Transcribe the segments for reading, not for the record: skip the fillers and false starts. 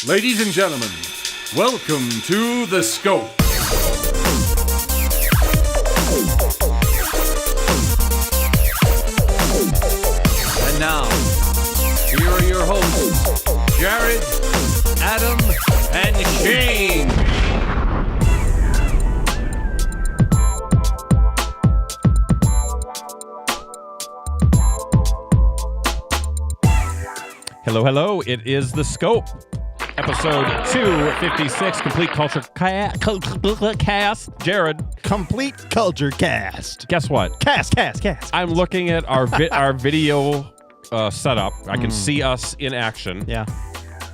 Ladies and gentlemen, welcome to The Scope. And now, here are your hosts, Jared, Adam, and Shane. Hello, hello. It is The Scope, episode 256, Complete Culture Cast. Jared. Complete Culture Cast. Guess what? Cast. I'm looking at our video setup. I can see us in action. Yeah.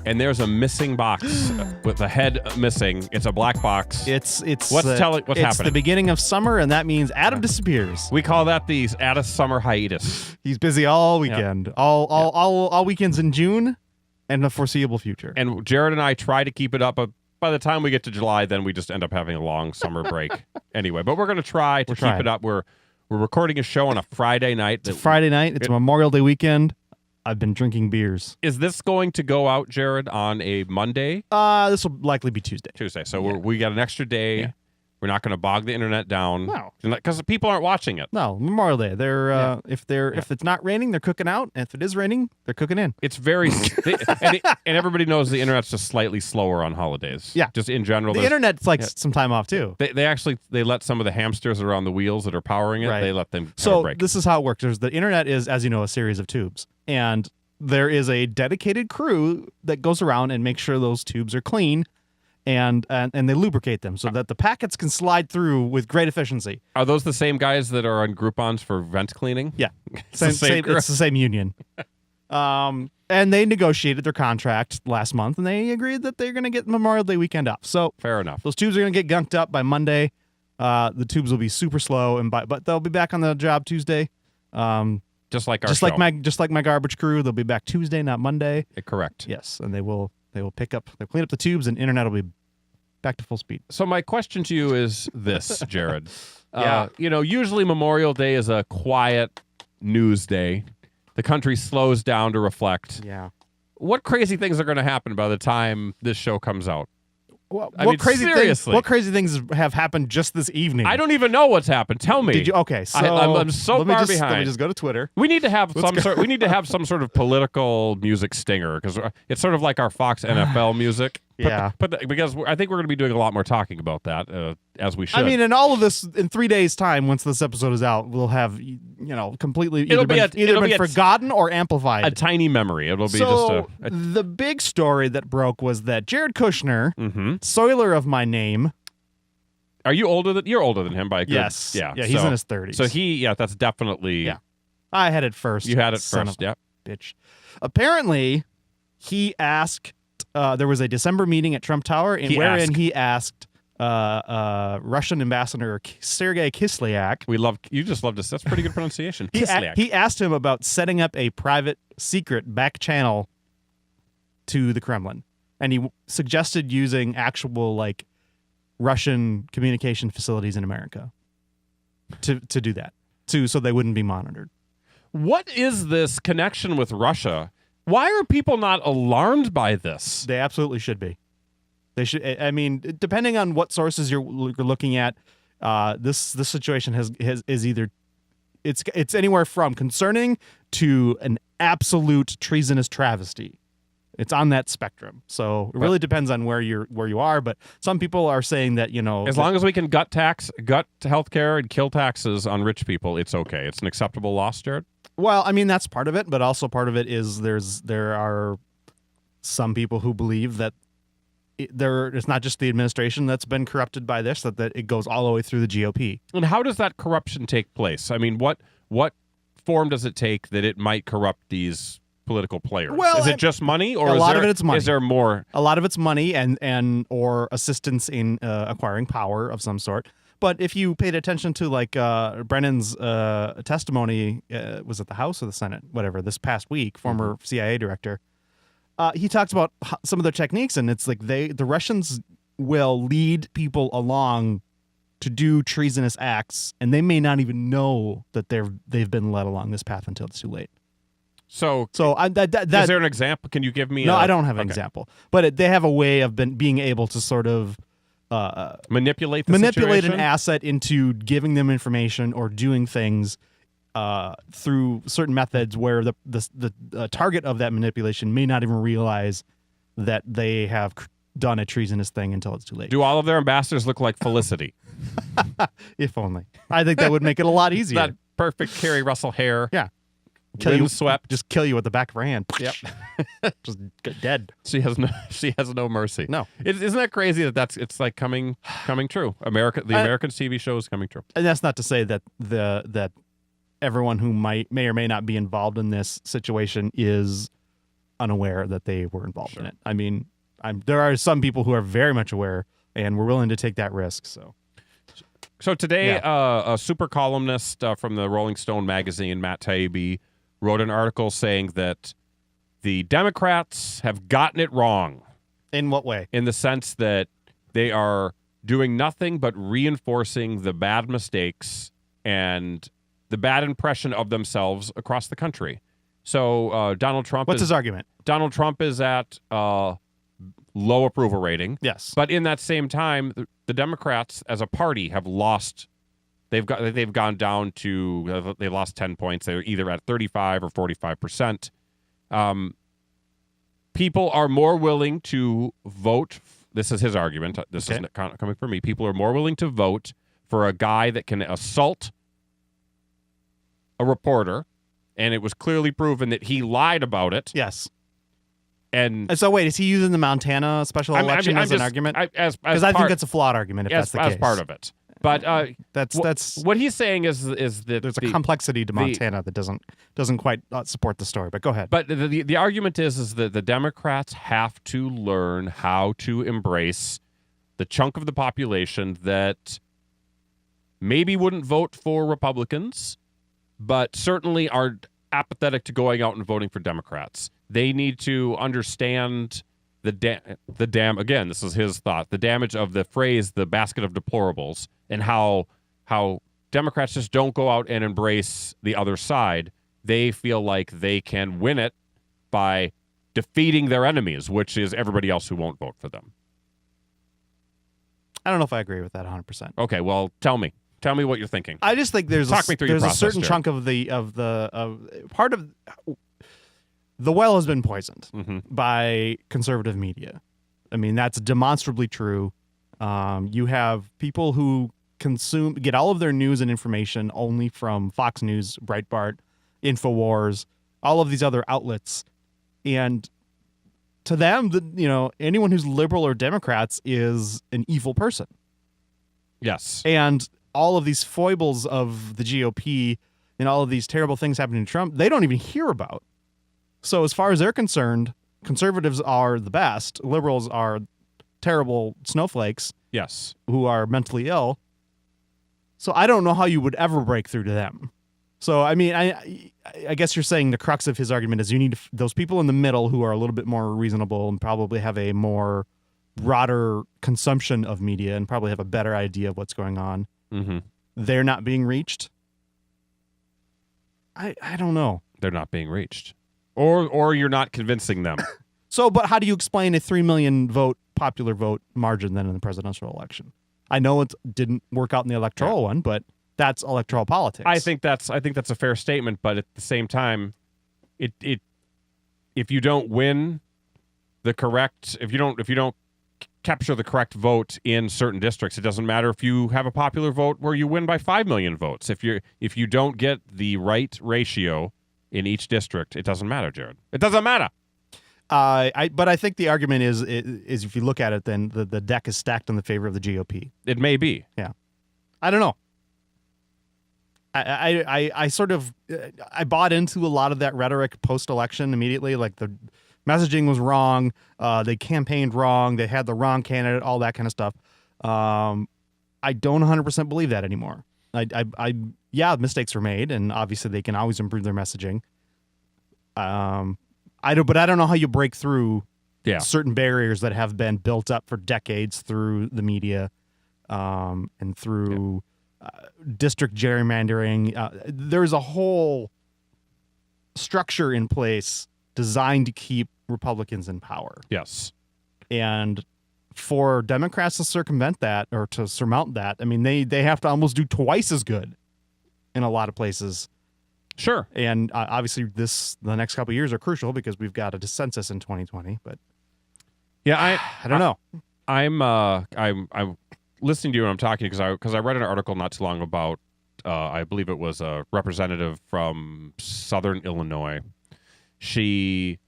And there's a missing box with the head missing. It's a black box. It's what's happening? It's the beginning of summer, and that means Adam disappears. We call that the hiatus summer hiatus. He's busy all weekend, Yep. all weekends in June, and the foreseeable future. And Jared and I try to keep it up, but by the time we get to July, then we just end up having a long summer break anyway. But we're going to try to keep it up. We're recording a show on a Friday night. It's Friday night. It's Memorial Day weekend. I've been drinking beers. Is this going to go out, Jared, on a Monday? This will likely be Tuesday. So we got an extra day. Yeah. We're not going to bog the internet down. No, because people aren't watching it. No, Memorial Day. They're if it's not raining, they're cooking out, and if it is raining, they're cooking in. It's very and everybody knows the internet's just slightly slower on holidays. Yeah, just in general. The internet's like some time off too. They let some of the hamsters around the wheels that are powering it. Right. They let them. So break. This is how it works. The internet is, as you know, a series of tubes, and there is a dedicated crew that goes around and makes sure those tubes are clean. And they lubricate them so that the packets can slide through with great efficiency. Are those the same guys that are on Groupons for vent cleaning? Yeah. It's the same union. And they negotiated their contract last month, and they agreed that they're going to get Memorial Day weekend off. So fair enough. Those tubes are going to get gunked up by Monday. The tubes will be super slow, but they'll be back on the job Tuesday. Just like my garbage crew, they'll be back Tuesday, not Monday. Correct. Yes, and they'll clean up the tubes, and internet will be back to full speed. So my question to you is this, Jared. Yeah. Usually Memorial Day is a quiet news day. The country slows down to reflect. Yeah. What crazy things are going to happen by the time this show comes out? What crazy things have happened just this evening? I don't even know what's happened. Tell me. Did you? Okay, so I'm so far behind. Let me just go to Twitter. We need to have some sort of political music stinger, because it's sort of like our Fox NFL music. Yeah, because I think we're going to be doing a lot more talking about that as we should. I mean, and all of this in 3 days' time, once this episode is out, we'll have completely either been forgotten or amplified. A tiny memory. It'll be the big story that broke was that Jared Kushner, soiler of my name. Are you older than you're older than him by a good? Yes. Yeah. He's in his 30s. So that's definitely. Yeah. I had it first. You had it first. Yeah. Bitch. Apparently, he asked. There was a December meeting at Trump Tower wherein he asked Russian Ambassador Sergei Kislyak. You just love this. That's pretty good pronunciation. He asked him about setting up a private secret back channel to the Kremlin, and he suggested using actual Russian communication facilities in America to do that, so they wouldn't be monitored. What is this connection with Russia? Why are people not alarmed by this? They absolutely should be. They should. I mean, depending on what sources you're looking at, this situation is either it's anywhere from concerning to an absolute treasonous travesty. It's on that spectrum. So it really depends on where you are. But some people are saying that as long as we can gut healthcare and kill taxes on rich people, it's okay. It's an acceptable loss, Jared. Well, I mean, that's part of it, but also part of it is there are some people who believe that it's not just the administration that's been corrupted by this, that it goes all the way through the GOP. And how does that corruption take place? I mean, what form does it take that it might corrupt these political players? Well, is it just money, or a lot of it's money? Is there more? A lot of it's money and or assistance in acquiring power of some sort. But if you paid attention to Brennan's testimony, was it the House or the Senate, whatever, this past week, former CIA director, he talks about some of their techniques, and it's like the Russians will lead people along to do treasonous acts, and they may not even know that they've been led along this path until it's too late. So that is there an example? Can you give me? No, I don't have an example. But they have a way of being able to sort of manipulate the an situation? asset into giving them information or doing things through certain methods where the target of that manipulation may not even realize that they have done a treasonous thing until it's too late. Do all of their ambassadors look like Felicity? If only. I think that would make it a lot easier. That perfect Carrie Russell hair. Yeah. Windswept. Just kill you with the back of her hand. Yep. Just get dead. She has no mercy. No. Isn't that crazy it's like coming true? The American TV show is coming true. And that's not to say that that everyone who may or may not be involved in this situation is unaware that they were involved in it. I mean, there are some people who are very much aware and we're willing to take that risk. So today, a super columnist from the Rolling Stone magazine, Matt Taibbi, wrote an article saying that the Democrats have gotten it wrong. In what way? In the sense that they are doing nothing but reinforcing the bad mistakes and the bad impression of themselves across the country. So Donald Trump. What's his argument? Donald Trump is at low approval rating. Yes. But in that same time, the Democrats as a party have lost. They've gone down to they lost 10 points. They're either at 35 or 45%. People are more willing to vote. This is his argument. This is coming from me. People are more willing to vote for a guy that can assault a reporter, and it was clearly proven that he lied about it. Yes. And so wait, is he using the Montana special election as an argument? Because I think that's a flawed argument if that's the case. As part of it. But that's what he's saying is that there's a complexity to Montana that doesn't quite support the story. But go ahead. But the argument is that the Democrats have to learn how to embrace the chunk of the population that maybe wouldn't vote for Republicans, but certainly are apathetic to going out and voting for Democrats. They need to understand the again, this is his thought, the damage of the phrase, the basket of deplorables, and how Democrats just don't go out and embrace the other side. They feel like they can win it by defeating their enemies, which is everybody else who won't vote for them. I don't know if I agree with that 100%. Okay, well, tell me what you're thinking. I just think there's a certain chunk of the part of the well has been poisoned by conservative media. I mean, that's demonstrably true. You have people who get all of their news and information only from Fox News, Breitbart, InfoWars, all of these other outlets, and to them, anyone who's liberal or Democrats is an evil person. Yes, and all of these foibles of the GOP and all of these terrible things happening to Trump, they don't even hear about. So as far as they're concerned, conservatives are the best. Liberals are terrible snowflakes. Yes. Who are mentally ill. So I don't know how you would ever break through to them. So, I mean, I guess you're saying the crux of his argument is you need those people in the middle who are a little bit more reasonable and probably have a more broader consumption of media and probably have a better idea of what's going on. Mm-hmm. They're not being reached. I don't know. They're not being reached. Or you're not convincing them. So, but how do you explain a 3 million popular vote margin then in the presidential election? I know it didn't work out in the electoral one, but that's electoral politics. I think that's a fair statement, but at the same time, if you don't win if you don't capture the correct vote in certain districts, it doesn't matter if you have a popular vote where you win by 5 million votes. If you don't get the right ratio in each district, it doesn't matter, Jared. It doesn't matter. But I think the argument is if you look at it, then the deck is stacked in the favor of the GOP. It may be. Yeah. I don't know. I sort of I bought into a lot of that rhetoric post-election immediately. Like the messaging was wrong. They campaigned wrong. They had the wrong candidate, all that kind of stuff. I don't 100% believe that anymore. Mistakes were made, and obviously they can always improve their messaging. I don't know how you break through certain barriers that have been built up for decades through the media, and through district gerrymandering. There's a whole structure in place designed to keep Republicans in power. Yes. And for Democrats to circumvent that or to surmount that, I mean, they have to almost do twice as good in a lot of places. Sure. And obviously the next couple of years are crucial because we've got a census in 2020. But yeah, I don't know. I'm listening to you when I'm talking because I read an article not too long about I believe it was a representative from Southern Illinois. She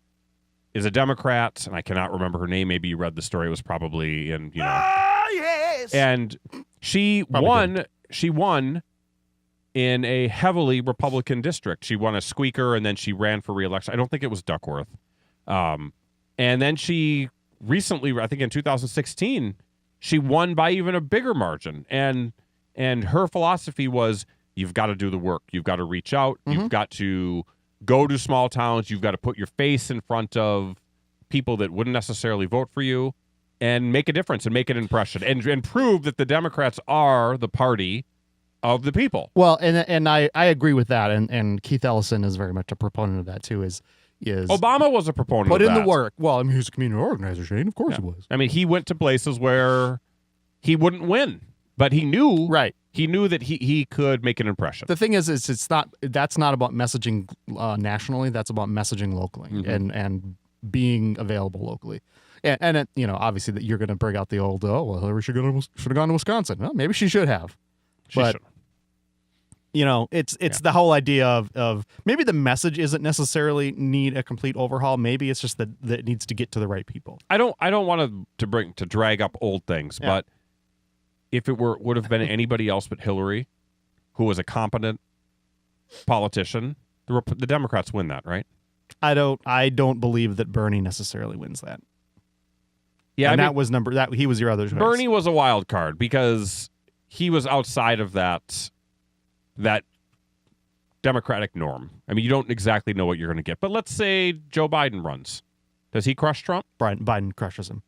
is a Democrat, and I cannot remember her name. Maybe you read the story. It was probably in, Yes. And she won. She won in a heavily Republican district. She won a squeaker, and then she ran for re-election. I don't think it was Duckworth. And then she recently, I think in 2016, she won by even a bigger margin. And her philosophy was, you've got to do the work. You've got to reach out. You've got to go to small towns. You've got to put your face in front of people that wouldn't necessarily vote for you and make a difference and make an impression and prove that the Democrats are the party of the people. Well, and I agree with that. And Keith Ellison is very much a proponent of that, too, is Obama was a proponent put of in that. the work. Well, I mean, he's a community organizer, Shane. Of course he was. I mean, he went to places where he wouldn't win, but he knew He knew that he could make an impression. The thing is that's not about messaging nationally. That's about messaging locally and being available locally. And it, obviously that you're going to bring out the old, Hillary should have gone to Wisconsin. Well, maybe she should have. But it's the whole idea of maybe the message isn't necessarily need a complete overhaul. Maybe it's just that it needs to get to the right people. I don't want to drag up old things, but if it would have been anybody else but Hillary, who was a competent politician, the Democrats win that, right? I don't believe that Bernie necessarily wins that. Yeah, and he was your other choice. Bernie was a wild card because he was outside of that Democratic norm. I mean, you don't exactly know what you're going to get. But let's say Joe Biden runs. Does he crush Trump? Biden crushes him.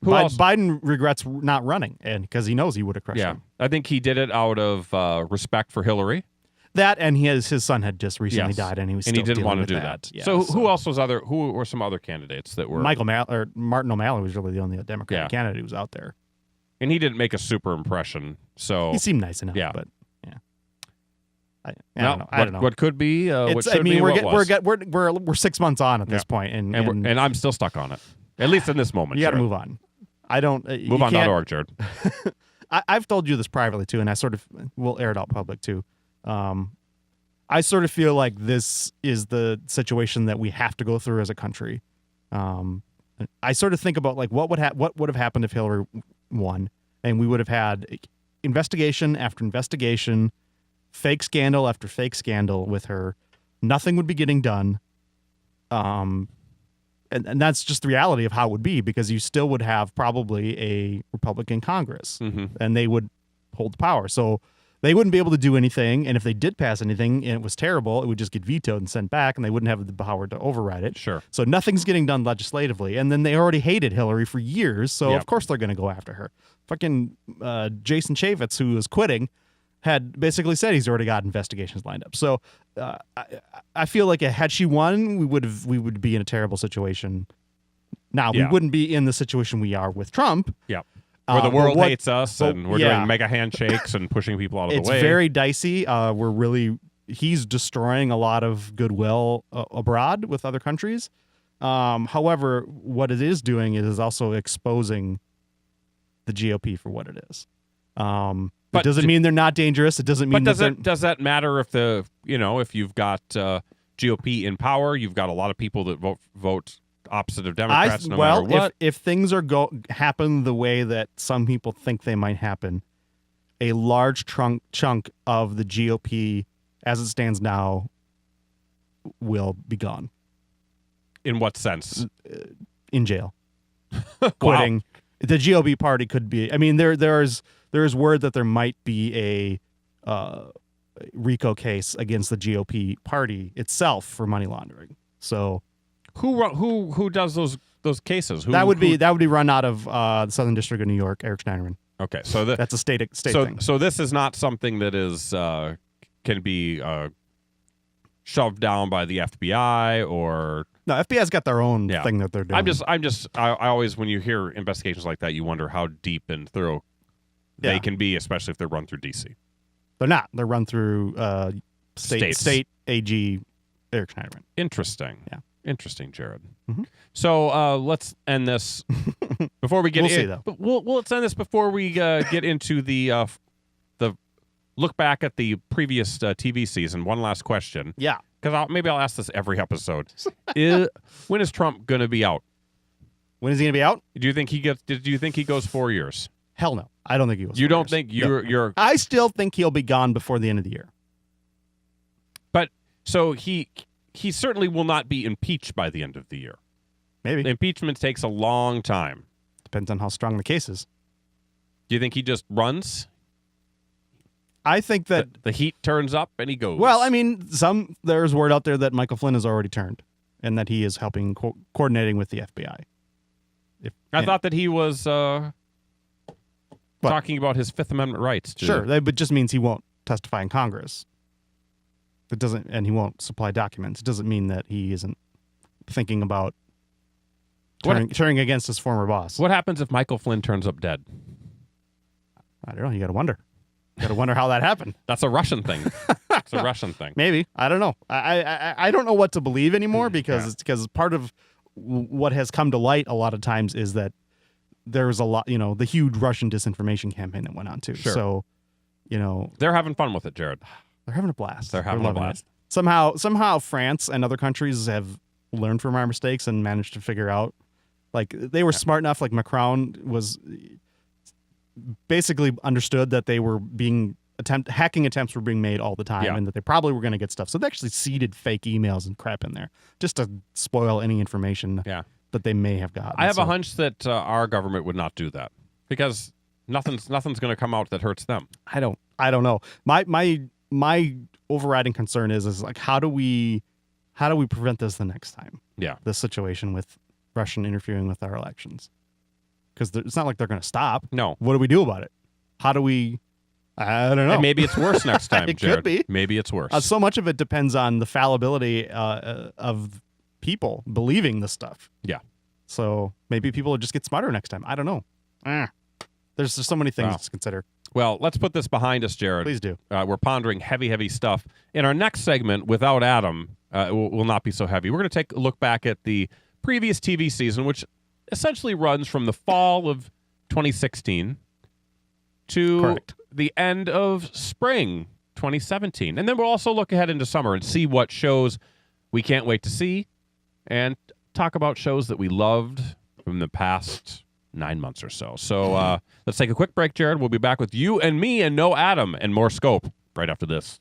Who else? Biden regrets not running, and because he knows he would have crushed him. I think he did it out of respect for Hillary. That, and his son had just recently died, and he was didn't want to do that. Yeah, so who else was who were some other candidates that were? Martin O'Malley was really the only Democratic candidate who was out there, and he didn't make a super impression. So he seemed nice enough. Yeah, but I don't know. What could be? What should be? We're 6 months on at this point, and I'm still stuck on it. At least in this moment, you got to move on. I don't move on.org, Jared. I've told you this privately too, and I sort of will air it out public too. I sort of feel like this is the situation that we have to go through as a country. I sort of think about like what would have happened if Hillary won, and we would have had investigation after investigation, fake scandal after fake scandal with her. Nothing would be getting done. And that's just the reality of how it would be, because you still would have probably a Republican Congress, and they would hold the power. So they wouldn't be able to do anything, and if they did pass anything and it was terrible, it would just get vetoed and sent back, and they wouldn't have the power to override it. Sure. So nothing's getting done legislatively, and then they already hated Hillary for years, so of course they're going to go after her. Fucking Jason Chaffetz, who was quitting, had basically said he's already got investigations lined up. So I feel like had she won, we would be in a terrible situation. Now, we wouldn't be in the situation we are with Trump. Yeah. Where the world hates us, and we're doing mega handshakes and pushing people out of the way. It's very dicey. He's destroying a lot of goodwill abroad with other countries. However, what it is doing is also exposing the GOP for what it is. But it doesn't mean they're not dangerous. It doesn't mean does that matter if you've got GOP in power, you've got a lot of people that vote opposite of Democrats matter what. If things happen the way that some people think they might happen, a large chunk of the GOP as it stands now will be gone. In what sense? In jail. Quitting. Wow. The GOP party could be. I mean, there's word that there might be a RICO case against the GOP party itself for money laundering. So, who does those cases? That would be run out of the Southern District of New York, Eric Schneiderman. Okay, so that's a state thing. So this is not something that is can be shoved down by the FBI or No, FBI's got their own thing that they're doing. I always, when you hear investigations like that, you wonder how deep and thorough they can be, especially if they're run through DC. They're not. They're run through state AG Eric Schneiderman. Interesting. Yeah. Interesting, Jared. Mm-hmm. So let's end this before we get We'll see, though. But let's end this before we get into the look back at the previous TV season. One last question. Yeah. Because maybe I'll ask this every episode. When is Trump going to be out? When is he going to be out? Do you think he goes 4 years? Hell no. I don't think he goes. You 4 don't years. think No. you're I still think he'll be gone before the end of the year. But so he certainly will not be impeached by the end of the year. Maybe. Impeachment takes a long time. Depends on how strong the case is. Do you think he just runs? I think that The heat turns up and he goes. Well, I mean, there's word out there that Michael Flynn has already turned, and that he is helping coordinating with the FBI. I thought that he was talking about his Fifth Amendment rights. Sure, that just means he won't testify in Congress. It doesn't, and he won't supply documents. It doesn't mean that he isn't thinking about turning against his former boss. What happens if Michael Flynn turns up dead? I don't know. You got to wonder. You got to wonder how that happened. That's a Russian thing. It's a Russian thing. Maybe. I don't know. I don't know what to believe anymore because part of what has come to light a lot of times is that there's a lot, the huge Russian disinformation campaign that went on too. Sure. So, they're having fun with it, Jared. they're having a blast. They're having a blast. Somehow France and other countries have learned from our mistakes and managed to figure out, like, they were smart enough. Like Macron was basically understood that they were hacking attempts were being made all the time, and that they probably were going to get stuff. So they actually seeded fake emails and crap in there just to spoil any information that they may have gotten. I have a hunch that our government would not do that because nothing's going to come out that hurts them. I don't know. My overriding concern is like, how do we prevent this the next time? Yeah. This situation with Russian interfering with our elections. Because it's not like they're going to stop. No. What do we do about it? How do we? I don't know. And maybe it's worse next time, It Jared. could be. Maybe it's worse. So much of it depends on the fallibility of people believing this stuff. Yeah. So maybe people will just get smarter next time. I don't know. There's just so many things to consider. Well, let's put this behind us, Jared. Please do. We're pondering heavy stuff. In our next segment, without Adam, it will not be so heavy. We're going to take a look back at the previous TV season, which essentially runs from the fall of 2016 to the end of spring 2017. And then we'll also look ahead into summer and see what shows we can't wait to see and talk about shows that we loved from the past 9 months or so. So let's take a quick break, Jared. We'll be back with you and me and no Adam and more scope right after this.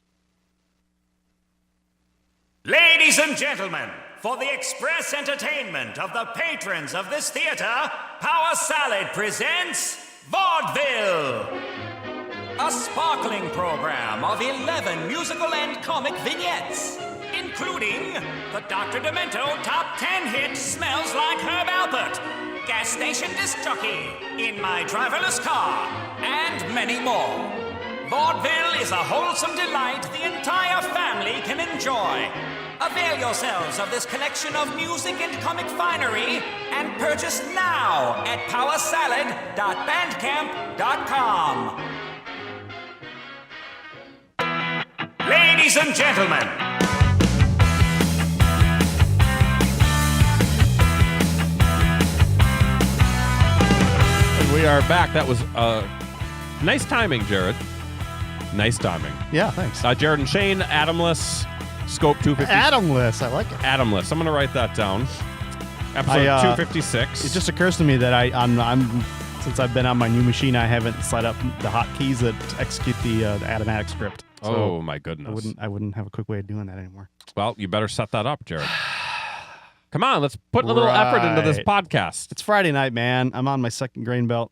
Ladies and gentlemen, for the express entertainment of the patrons of this theater, Power Salad presents Vaudeville, a sparkling program of 11 musical and comic vignettes, including the Dr. Demento Top 10 hit Smells Like Herb Alpert, Gas Station Disc Jockey, In My Driverless Car, and many more. Vaudeville is a wholesome delight the entire family can enjoy. Avail yourselves of this collection of music and comic finery and purchase now at powersalad.bandcamp.com. Ladies and gentlemen, We are back. That was nice timing, Jared. Nice timing. Yeah, thanks. Jared and Shane, Adamless, Scope 250. Adamless, I like it. Adamless. I'm going to write that down. Episode 256. It just occurs to me that I'm since I've been on my new machine, I haven't set up the hotkeys that execute the Atomatic script. So oh my goodness! I wouldn't have a quick way of doing that anymore. Well, you better set that up, Jared. Come on, let's put a little effort into this podcast. It's Friday night, man. I'm on my second grain belt.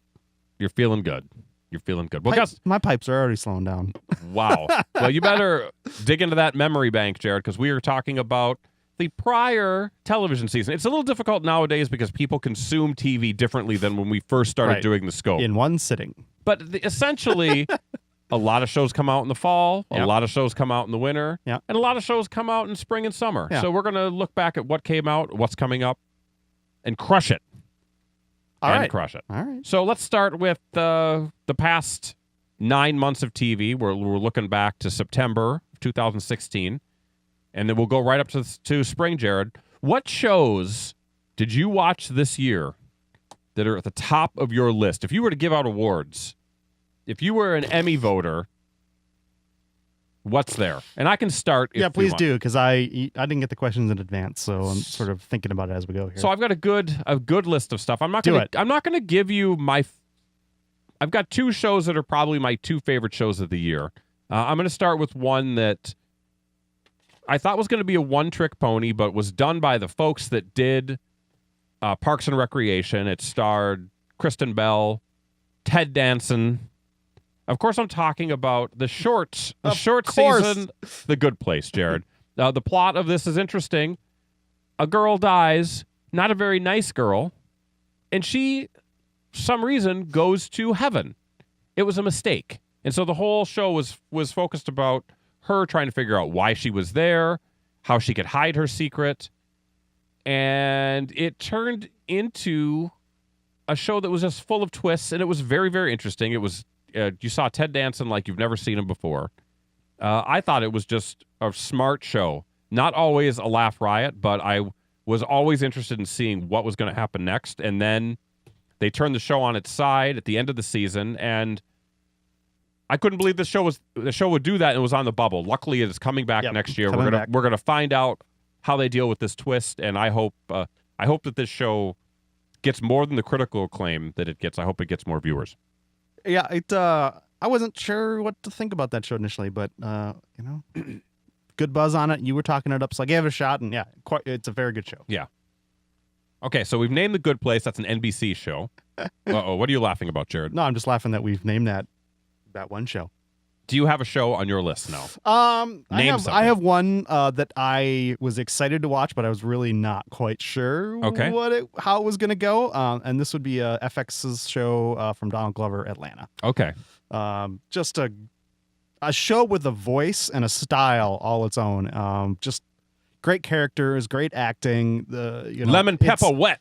You're feeling good. You're feeling good. Well, guys, my pipes are already slowing down. Wow. Well, you better dig into that memory bank, Jared, because we are talking about the prior television season. It's a little difficult nowadays because people consume TV differently than when we first started doing the scope. In one sitting. But essentially, a lot of shows come out in the fall, a Yep. lot of shows come out in the winter, Yep. and a lot of shows come out in spring and summer. Yeah. So we're going to look back at what came out, what's coming up, and crush it. All right. Crush it. All right. So let's start with the past 9 months of TV. We're looking back to September of 2016, and then we'll go right up to spring, Jared. What shows did you watch this year that are at the top of your list? If you were to give out awards, if you were an Emmy voter, what's there? And I can start. Yeah, if please you want. do, because I didn't get the questions in advance, so I'm sort of thinking about it as we go here. So I've got a good list of stuff. I'm not gonna give you my. I've got 2 shows that are probably my 2 favorite shows of the year. I'm going to start with one that I thought was going to be a one-trick pony, but was done by the folks that did Parks and Recreation. It starred Kristen Bell, Ted Danson. Of course, I'm talking about the short season, The Good Place, Jared. The plot of this is interesting. A girl dies, not a very nice girl, and she, for some reason, goes to heaven. It was a mistake. And so the whole show was focused about her trying to figure out why she was there, how she could hide her secret. And it turned into a show that was just full of twists, and it was very, very interesting. It was you saw Ted Danson like you've never seen him before. I thought it was just a smart show. Not always a laugh riot, but I was always interested in seeing what was going to happen next. And then they turned the show on its side at the end of the season, and I couldn't believe the show would do that, and it was on the bubble. Luckily, it is coming back next year. We're gonna find out how they deal with this twist, and I hope that this show gets more than the critical acclaim that it gets. I hope it gets more viewers. Yeah, I wasn't sure what to think about that show initially, but good buzz on it. You were talking it up, so I gave it a shot, and it's a very good show. Yeah. Okay, so we've named The Good Place. That's an NBC show. Uh-oh, what are you laughing about, Jared? No, I'm just laughing that we've named that one show. Do you have a show on your list now? I have one that I was excited to watch, but I was really not quite sure how it was going to go. And this would be FX's show from Donald Glover, Atlanta. Okay. Just a show with a voice and a style all its own. Just great characters, great acting. Lemon pepper wet.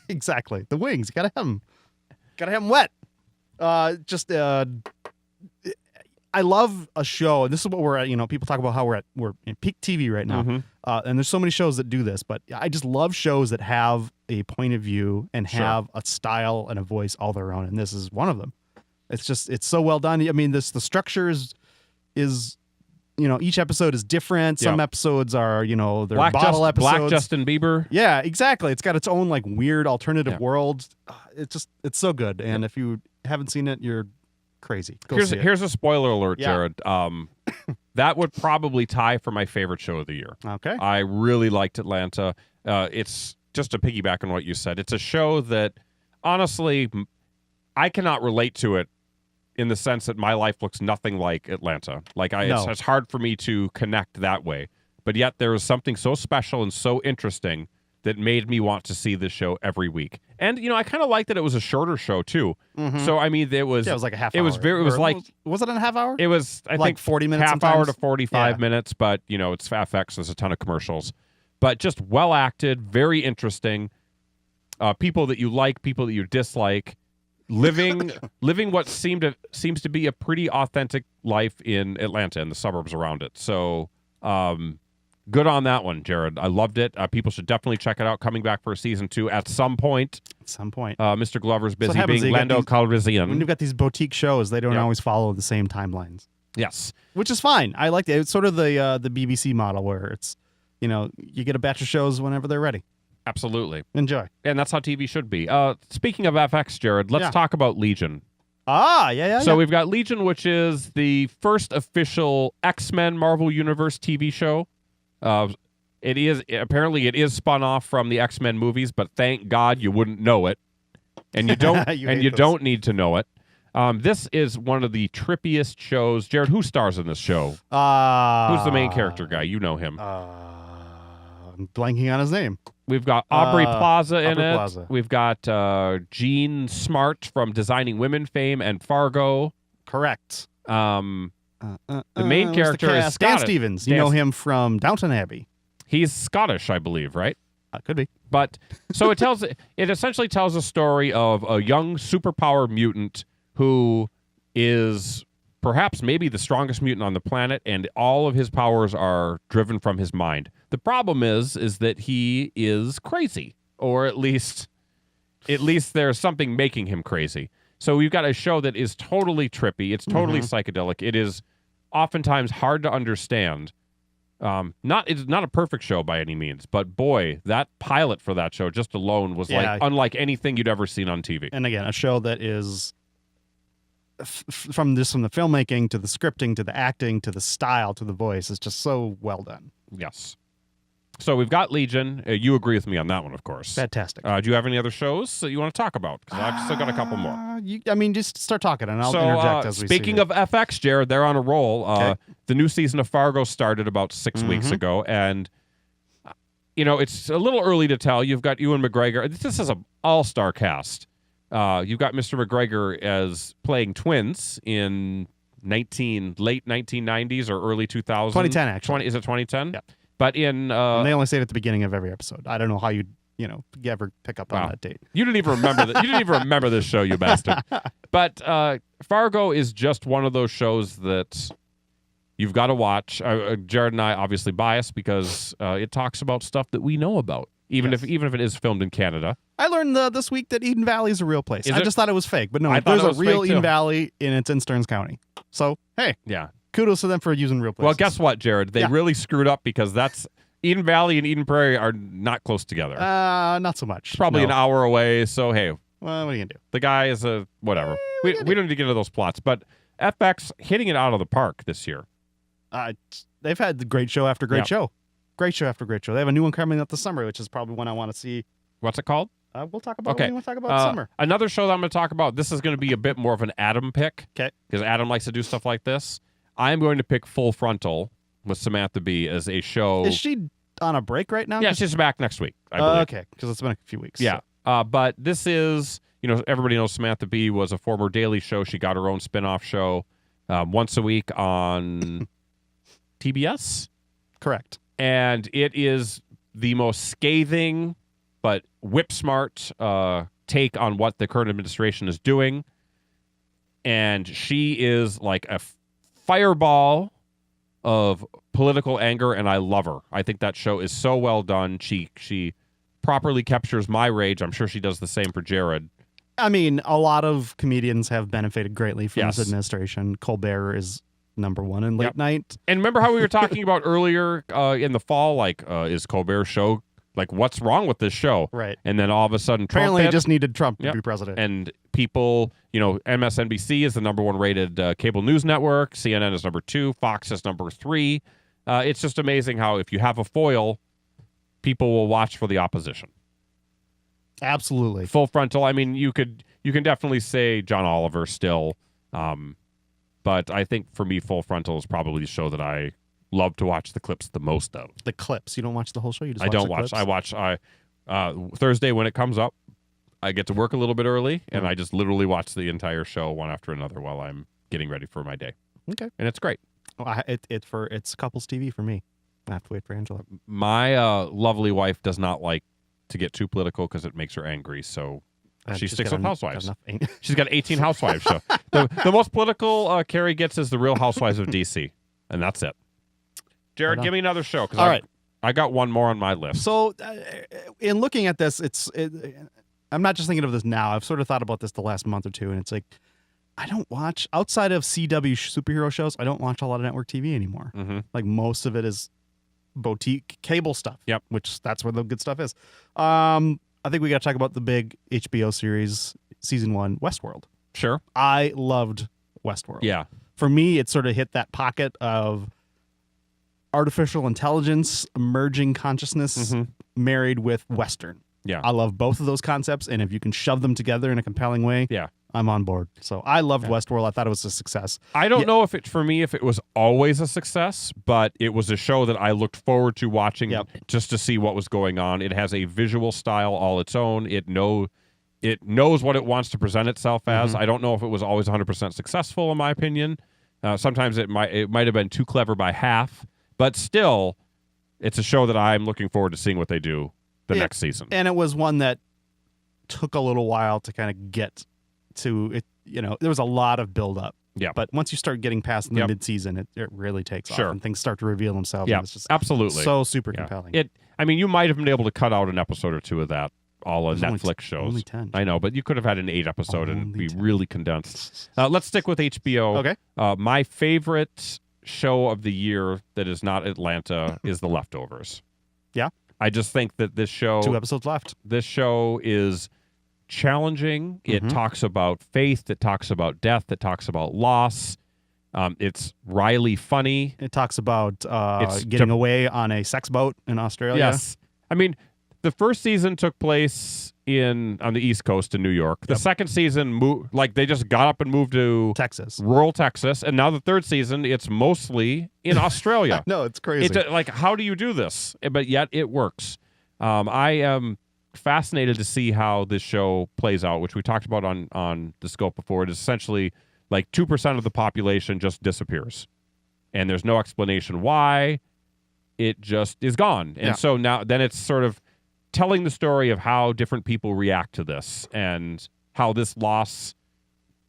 Exactly. The wings. You gotta have them wet. I love a show, and this is what we're at. People talk about how we're in peak TV right now, and there's so many shows that do this. But I just love shows that have a point of view and have a style and a voice all their own, and this is one of them. It's so well done. I mean, the structure is each episode is different. Some episodes are they're bottle episodes. Black Justin Bieber. Yeah, exactly. It's got its own like weird alternative world. It's so good, and if you haven't seen it, you're crazy. Here's a spoiler alert, Yeah. Jared. That would probably tie for my favorite show of the year. Okay. I really liked Atlanta. It's just to piggyback on what you said. It's a show that, honestly, I cannot relate to it in the sense that my life looks nothing like Atlanta. It's hard for me to connect that way. But yet there was something so special and so interesting that made me want to see this show every week. And, I kind of liked that it was a shorter show, too. Mm-hmm. So, I mean, it was like a half hour. Was it in a half hour? It was, I think, 40 minutes half hour to 45 minutes, but, it's FX. There's a ton of commercials. But just well acted, very interesting. People that you like, people that you dislike. Living what seems to be a pretty authentic life in Atlanta and the suburbs around it. So, good on that one, Jared. I loved it. People should definitely check it out. Coming back for a season 2 at some point. Mr. Glover's busy being Lando Calrissian. When you've got these boutique shows, they don't always follow the same timelines. Yes. Which is fine. I like it. It's sort of the BBC model where it's, you get a batch of shows whenever they're ready. Absolutely. Enjoy. And that's how TV should be. Speaking of FX, Jared, let's talk about Legion. So we've got Legion, which is the first official X-Men Marvel Universe TV show. It is spun off from the X-Men movies, but thank God you wouldn't know it, and you don't, don't need to know it. This is one of the trippiest shows. Jared, who stars in this show? Who's the main character guy? You know him. I'm blanking on his name. We've got Aubrey Plaza in it. Plaza. We've got Jean Smart from Designing Women fame and Fargo. Correct. The main who's character is Dan Scottish. Stevens. You know him from Downton Abbey. He's Scottish, I believe, right? Could be. But so it essentially tells a story of a young superpower mutant who is perhaps maybe the strongest mutant on the planet, and all of his powers are driven from his mind. The problem is that he is crazy, or at least there's something making him crazy. So we've got a show that is totally trippy. It's totally psychedelic. It is oftentimes hard to understand. It's not a perfect show by any means, but boy, that pilot for that show just alone was like unlike anything you'd ever seen on TV. And again, a show that is from the filmmaking to the scripting to the acting to the style to the voice is just so well done. Yes. So we've got Legion. You agree with me on that one, of course. Fantastic. Do you have any other shows that you want to talk about? Because I've still got a couple more. Just start talking, and I'll interject as we see. Speaking of FX, Jared, they're on a roll. The new season of Fargo started about 6 weeks ago, and it's a little early to tell. You've got Ewan McGregor. This is an all-star cast. You've got Mr. McGregor as playing twins in late 1990s or early 2000s. 2010, actually. Is it 2010? Yeah. But in and they only say it at the beginning of every episode. I don't know how you ever pick up on that date. You didn't even remember that. You didn't even remember this show, you bastard. But Fargo is just one of those shows that you've got to watch. Jared and I obviously biased because it talks about stuff that we know about, even if it is filmed in Canada. I learned this week that Eden Valley is a real place. I just thought it was fake, but no, there's a real Eden Valley, and it's in Stearns County. So hey, yeah. Kudos to them for using real places. Well, guess what, Jared? They really screwed up because that's Eden Valley and Eden Prairie are not close together. Not so much. It's probably an hour away. So hey, well, what are you gonna do? The guy is a whatever. We don't need to get into those plots, but FX hitting it out of the park this year. They've had the great show after great show, great show after great show. They have a new one coming up this summer, which is probably one I want to see. What's it called? We'll talk about when we talk about summer. Another show that I'm going to talk about. This is going to be a bit more of an Adam pick. Okay, because Adam likes to do stuff like this. I'm going to pick Full Frontal with Samantha Bee as a show. Is she on a break right now? Yeah, she's back next week, I believe. Okay, because it's been a few weeks. Yeah, so. But this is, everybody knows Samantha Bee was a former Daily Show. She got her own spin-off show once a week on TBS. Correct. And it is the most scathing but whip-smart take on what the current administration is doing. And she is like a fireball of political anger, and I love her. I think that show is so well done. She properly captures my rage. I'm sure she does the same for Jared. I mean, a lot of comedians have benefited greatly from this administration. Colbert is number one in late night. And remember how we were talking about earlier in the fall, like, is Colbert's show, like, what's wrong with this show? Right. And then all of a sudden, apparently it just needed Trump to be president. And people, MSNBC is the number one rated cable news network. CNN is number 2. Fox is number 3. It's just amazing how if you have a foil, people will watch for the opposition. Absolutely. Full Frontal. I mean, you can definitely say John Oliver still, but I think for me, Full Frontal is probably the show that I love to watch the clips the most of. The clips. You don't watch the whole show. You just I don't watch. I watch. Thursday when it comes up, I get to work a little bit early, and I just literally watch the entire show one after another while I'm getting ready for my day. Okay, and it's great. Well, it's couples TV for me. I have to wait for Angela. My lovely wife does not like to get too political because it makes her angry, so she sticks with Housewives. She's got 18 Housewives show. The most political Carrie gets is the Real Housewives of DC, and that's it. Jared, give me another show. All right. I got one more on my list. So, in looking at this, I'm not just thinking of this now. I've sort of thought about this the last month or two, and it's like, I don't watch, outside of CW superhero shows, I don't watch a lot of network TV anymore. Mm-hmm. Like, most of it is boutique cable stuff. Yep. Which, that's where the good stuff is. I think we got to talk about the big HBO series, season 1, Westworld. Sure. I loved Westworld. Yeah. For me, it sort of hit that pocket of artificial intelligence, emerging consciousness married with Western. Yeah. I love both of those concepts, and if you can shove them together in a compelling way, I'm on board. So I loved Westworld. I thought it was a success. I don't know if it was always a success, but it was a show that I looked forward to watching just to see what was going on. It has a visual style all its own. It knows what it wants to present itself as. I don't know if it was always 100% successful, in my opinion. Sometimes it might have been too clever by half, but still, it's a show that I'm looking forward to seeing what they do next season. And it was one that took a little while to kind of get to it. There was a lot of build-up. Yeah. But once you start getting past the mid-season, it really takes off, and things start to reveal themselves. Yeah, and it's just absolutely. so super compelling. You might have been able to cut out an episode or two of that, all on Netflix shows. Only 10. I know, but you could have had an 8 episode and be really condensed. Let's stick with HBO. Okay. My favorite show of the year that is not Atlanta is The Leftovers. Yeah. I just think that this show... 2 episodes left. This show is challenging. It talks about faith. It talks about death. It talks about loss. It's wryly funny. It talks about getting away on a sex boat in Australia. Yes. The first season took place on the East Coast in New York. The second season, they just got up and moved to Texas, rural Texas. And now the third season, it's mostly in Australia. No, it's crazy. How do you do this? But yet it works. I am fascinated to see how this show plays out, which we talked about on the scope before. It is essentially 2% of the population just disappears, and there's no explanation why. It just is gone. And so then it's sort of telling the story of how different people react to this and how this loss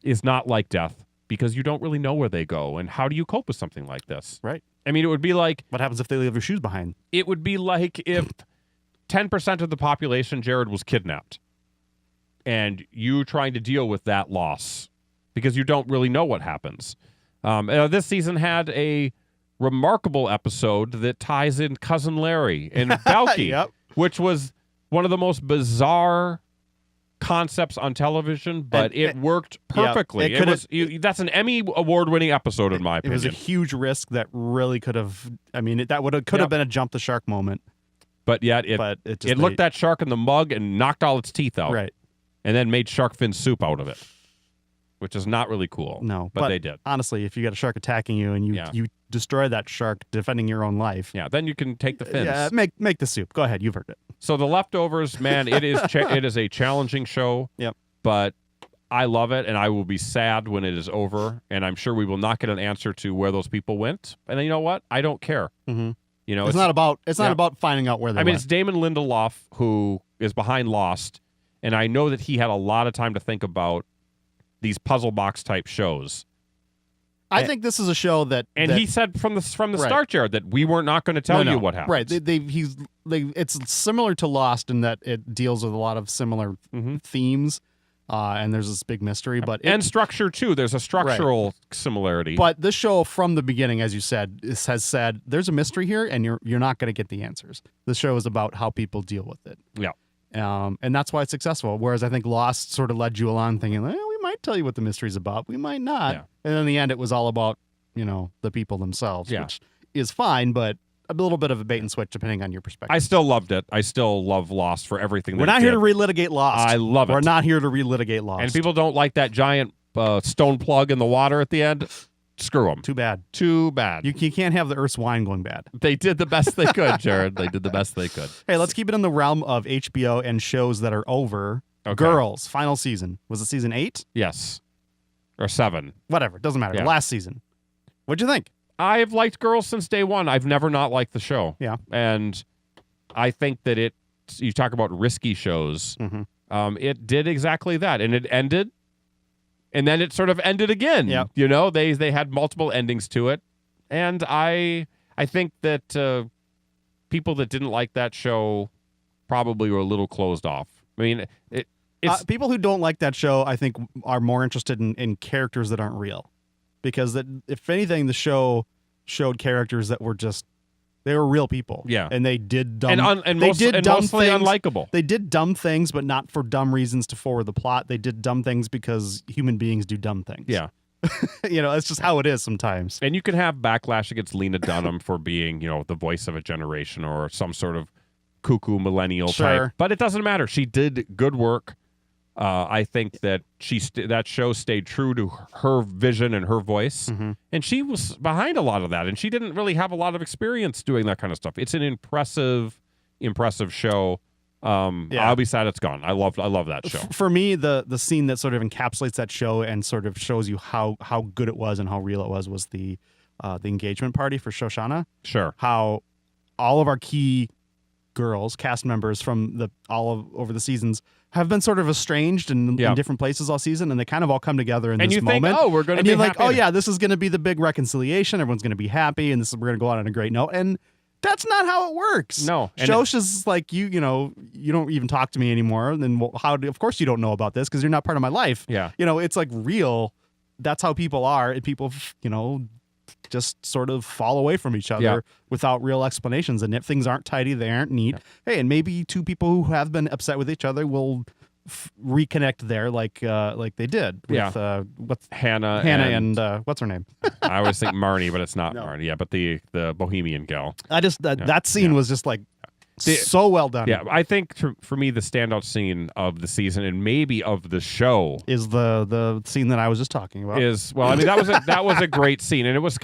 is not like death because you don't really know where they go. And how do you cope with something like this? Right. It would be like... What happens if they leave their shoes behind? It would be like if 10% of the population, Jared, was kidnapped and you trying to deal with that loss because you don't really know what happens. This season had a remarkable episode that ties in Cousin Larry and Balky, which was one of the most bizarre concepts on televition, but it worked perfectly. That's an Emmy award-winning episode, in my opinion. It was a huge risk that really could have... that could have been a jump the shark moment. But yet it looked that shark in the mug and knocked all its teeth out. Right. And then made shark fin soup out of it, which is not really cool. No, but they did. Honestly, if you got a shark attacking you and you destroy that shark defending your own life, then you can take the fins. Yeah, make the soup. Go ahead, you've heard it. So The Leftovers, man, it is a challenging show. Yep. But I love it, and I will be sad when it is over, and I'm sure we will not get an answer to where those people went. And then you know what? I don't care. Mm-hmm. It's not about finding out where they went. It's Damon Lindelof who is behind Lost, and I know that he had a lot of time to think about these puzzle box type shows. I think this is a show that he said from the start, Jared, that we were not going to tell you what happened. Right. It's similar to Lost in that it deals with a lot of similar themes, and there's this big mystery. And structure, too. There's a structural similarity. But this show, from the beginning, as you said, has said, there's a mystery here, and you're not going to get the answers. The show is about how people deal with it. Yeah. And that's why it's successful. Whereas I think Lost sort of led you along thinking, we might tell you what the mystery's about. We might not. Yeah. And in the end, it was all about, the people themselves, which is fine, but a little bit of a bait and switch depending on your perspective. I still loved it. I still love Lost for everything We're not here to relitigate Lost. I love it. We're not here to relitigate Lost. And people don't like that giant stone plug in the water at the end. Screw them. Too bad. Too bad. You can't have the Earth's wine going bad. They did the best they could, Jared. They did the best they could. Hey, let's keep it in the realm of HBO and shows that are over. Okay. Girls, final season. Was it season 8? Yes. Or 7. Whatever. Doesn't matter. Yeah. Last season. What'd you think? I've liked Girls since day one. I've never not liked the show. Yeah. And I think that you talk about risky shows. Mm-hmm. It did exactly that. And it ended. And then it sort of ended again. Yep. They had multiple endings to it. And I think that people that didn't like that show probably were a little closed off. I mean, it's people who don't like that show, I think, are more interested in characters that aren't real. Because if anything, the show showed characters that were they were real people. Yeah. And they did dumb mostly unlikable. They did dumb things, but not for dumb reasons to forward the plot. They did dumb things because human beings do dumb things. Yeah. It's just how it is sometimes. And you can have backlash against Lena Dunham for being, the voice of a generation or some sort of cuckoo millennial type. But it doesn't matter. She did good work. I think that that show stayed true to her vision and her voice, and she was behind a lot of that. And she didn't really have a lot of experience doing that kind of stuff. It's an impressive show. I'll be sad it's gone. I love that show. For me, the scene that sort of encapsulates that show and sort of shows you how good it was and how real it was the engagement party for Shoshana. Sure. How all of our key girls, cast members from over the seasons, have been sort of estranged in different places all season, and they kind of all come together in this moment. Think, oh, we're going to be happy. And you're like, oh happy. yeah, this is going to be the big reconciliation. Everyone's going to be happy, and we're going to go out on a great note. And that's not how it works. No. Shosh is like, you don't even talk to me anymore. Then of course you don't know about this because you're not part of my life. Yeah. It's like real. That's how people are, and people, just sort of fall away from each other without real explanations. And if things aren't tidy, they aren't neat. Hey, and maybe two people who have been upset with each other will reconnect there, like they did with what's Hannah and what's her name? I always think Marnie, but it's not Marnie. Yeah, but the Bohemian gal. I just that scene was just like so well done. Yeah, I think for me the standout scene of the season and maybe of the show is the scene that I was just talking about. That was a great scene, and it was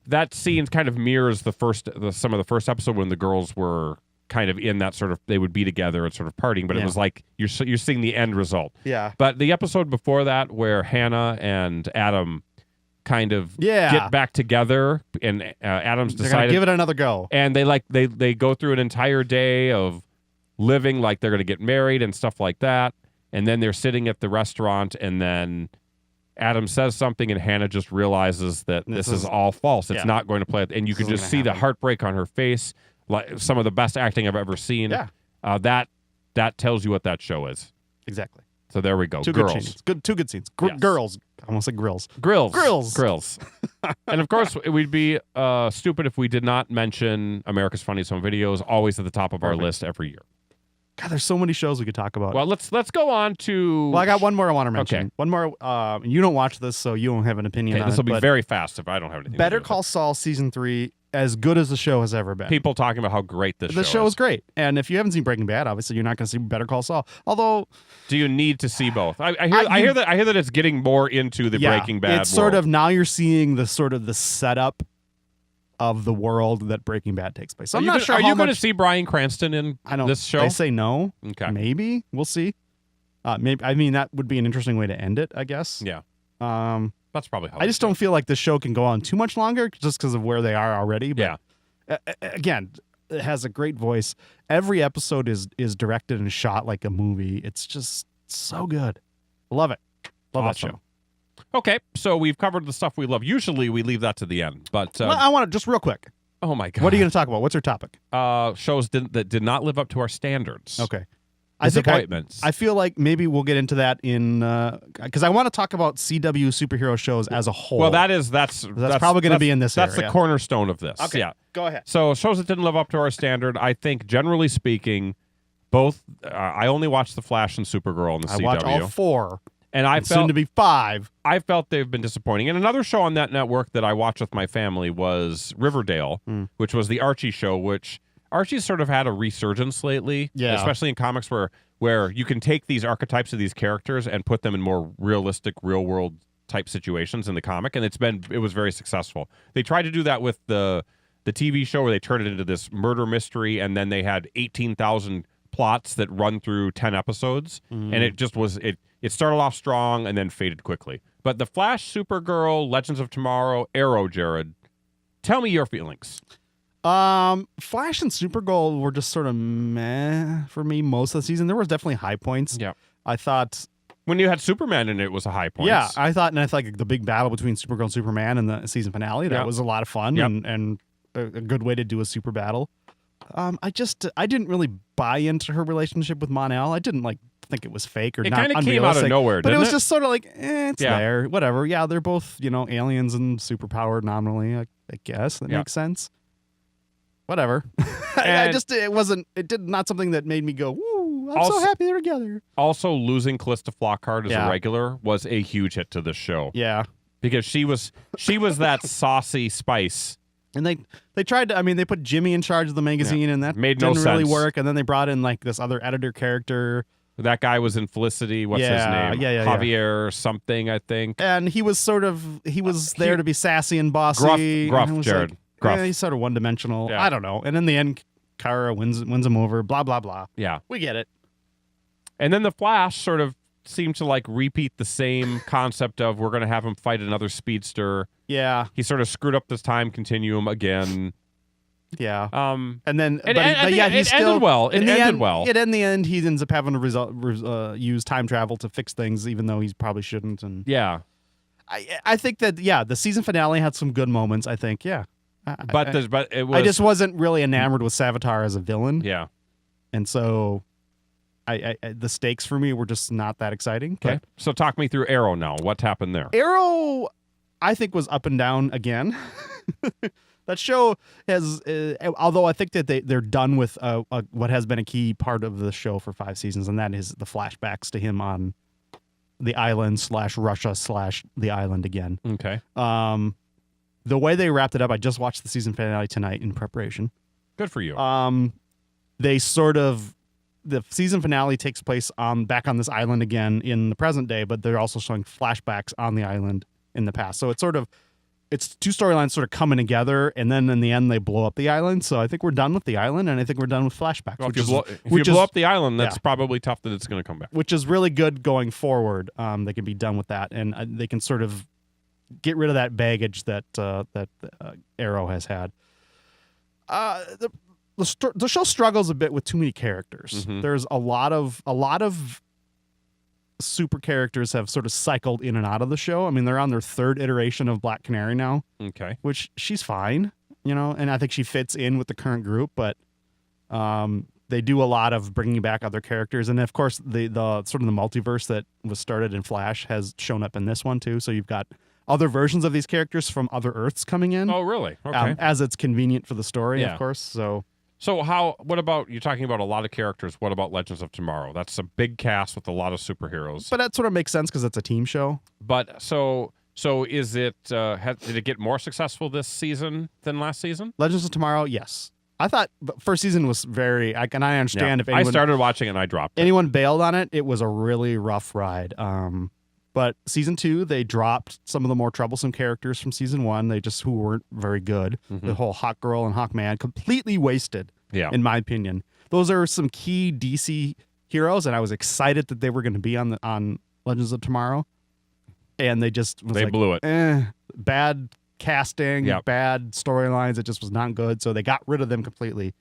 that scene kind of mirrors some of the first episode when the girls were kind of in that sort of, they would be together and sort of partying, but it was like you're seeing the end result. Yeah. But the episode before that, where Hannah and Adam kind of get back together, and Adam's decided give it another go, and they go through an entire day of living like they're going to get married and stuff like that, and then they're sitting at the restaurant, and then Adam says something, and Hannah just realizes that this is all false. It's not going to play, and you can just see the heartbreak on her face. Like some of the best acting I've ever seen. Yeah, that tells you what that show is. Exactly. So there we go. Two girls. good scenes. Two good scenes. Yes. Girls. I almost said grills. Grills. And of course, we'd be stupid if we did not mention America's Funniest Home Videos, always at the top of our list every year. God, there's so many shows we could talk about. Well, let's go on to. Well, I got one more I want to mention. Okay. One more. You don't watch this, so you won't have an opinion on it. This will be very fast if I don't have anything. Better Call Saul season 3, as good as the show has ever been. People talking about how great this show is. The show is great, and if you haven't seen Breaking Bad, obviously you're not going to see Better Call Saul. Although, do you need to see both? I hear that it's getting more into the Breaking Bad. It's sort of now you're seeing the sort of the setup of the world that Breaking Bad takes place. So I'm not sure. Are you going to see Bryan Cranston in this show? They say no. Okay, maybe we'll see. Maybe that would be an interesting way to end it, I guess. Yeah. That's probably how. I just don't feel like the show can go on too much longer just because of where they are already. But again, it has a great voice. Every episode is directed and shot like a movie. It's just so good. Love it. Love that show. Okay, so we've covered the stuff we love. Usually we leave that to the end, but I want to just real quick. Oh my God! What are you going to talk about? What's your topic? Shows that did not live up to our standards. Okay. Disappointments. I feel like maybe we'll get into that in because I want to talk about CW superhero shows as a whole. Well, that's probably going to be in this. That's area. the cornerstone of this. Okay, yeah. Go ahead. So shows that didn't live up to our standard. I think generally speaking, both. I only watched The Flash and Supergirl on the CW. I watched all 4. And I felt soon to be 5. I felt they've been disappointing. And another show on that network that I watched with my family was Riverdale, which was the Archie show, which Archie's sort of had a resurgence lately, especially in comics where you can take these archetypes of these characters and put them in more realistic, real-world type situations in the comic, and it was very successful. They tried to do that with the TV show where they turned it into this murder mystery, and then they had 18,000 plots that run through 10 episodes, and it just was it started off strong and then faded quickly. But The Flash, Supergirl, Legends of Tomorrow, Arrow, Jared, tell me your feelings. Flash and Supergirl were just sort of meh for me most of the season. There was definitely high points. Yeah. I thought when you had Superman in it was a high point. Yeah, I thought like the big battle between Supergirl and Superman in the season finale, that was a lot of fun and a good way to do a super battle. I didn't really buy into her relationship with Mon-El. I didn't think it was fake or it not kind of came out of nowhere, but didn't it was just sort of like, it's there, whatever. Yeah, they're both, aliens and superpowered nominally, I guess. That makes sense. Whatever. It did not something that made me go, woo, I'm so happy they're together. Also, losing Callista Flockhart as a regular was a huge hit to this show. Yeah. Because she was that saucy spice. And they tried to, they put Jimmy in charge of the magazine, and that didn't really work. And then they brought in this other editor character. That guy was in Felicity. What's his name? Javier something, I think. And he was there to be sassy and bossy. Gruff, Jared. Gruff. He's sort of one-dimensional. Yeah. I don't know. And in the end, Kara wins him over, blah, blah, blah. Yeah. We get it. And then the Flash sort of seemed to like repeat the same concept of we're going to have him fight another speedster. Yeah. He sort of screwed up this time continuum again. Yeah. And then, it still ended well. It ended well. In the end, he ends up having to use time travel to fix things, even though he probably shouldn't. And yeah. I think that the season finale had some good moments. I think, yeah. But it was. I just wasn't really enamored with Savitar as a villain. Yeah. And so, the stakes for me were just not that exciting. Okay. So talk me through Arrow now. What happened there? Arrow, I think, was up and down again. That show has, although I think that they're done with what has been a key part of the show for 5 seasons, and that is the flashbacks to him on the island / Russia / the island again. Okay. The way they wrapped it up, I just watched the season finale tonight in preparation. Good for you. They the season finale takes place back on this island again in the present day, but they're also showing flashbacks on the island in the past. So it's 2 storylines sort of coming together, and then in the end they blow up the island. So I think we're done with the island, and I think we're done with flashbacks. Well, if you blow up the island, that's probably tough that it's going to come back. Which is really good going forward. They can be done with that, and they can sort of get rid of that baggage that Arrow has had. The show struggles a bit with too many characters. Mm-hmm. There's a lot of super characters have sort of cycled in and out of the show. I mean, they're on their 3rd iteration of Black Canary now. Okay. Which she's fine, and I think she fits in with the current group, but they do a lot of bringing back other characters. And of course, the sort of the multiverse that was started in Flash has shown up in this one too. So you've got other versions of these characters from other Earths coming in. Oh, really? Okay. As it's convenient for the story, Yeah. of course. So what about, you're talking about a lot of characters, what about Legends of Tomorrow? That's a big cast with a lot of superheroes. But that sort of makes sense because it's a team show. But so is it, did it get more successful this season than last season? Legends of Tomorrow, yes. I thought the first season was very, I understand if anyone, I started watching it and I dropped it. Anyone bailed on it, it was a really rough ride. But season 2, they dropped some of the more troublesome characters from season 1. Who weren't very good. Mm-hmm. The whole Hawk Girl and Hawkman, completely wasted, in my opinion. Those are some key DC heroes, and I was excited that they were going to be on Legends of Tomorrow. And they blew it. Bad casting, bad storylines. It just was not good. So they got rid of them completely.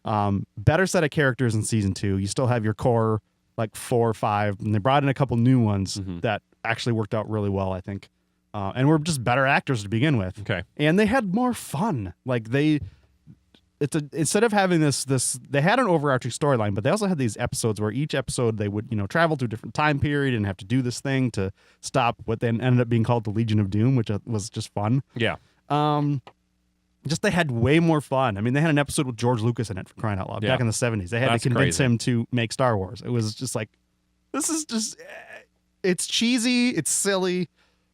Better set of characters in season 2. You still have your core, like 4 or 5, and they brought in a couple new ones that actually worked out really well, I think. And were just better actors to begin with. Okay. And they had more fun. Like instead of having this, they had an overarching storyline, but they also had these episodes where each episode they would, travel to a different time period and have to do this thing to stop what then ended up being called the Legion of Doom, which was just fun. Yeah. They had way more fun. I mean, they had an episode with George Lucas in it, for crying out loud, back in the 70s. They had to convince him to make Star Wars. It was just like, this is just, it's cheesy, it's silly,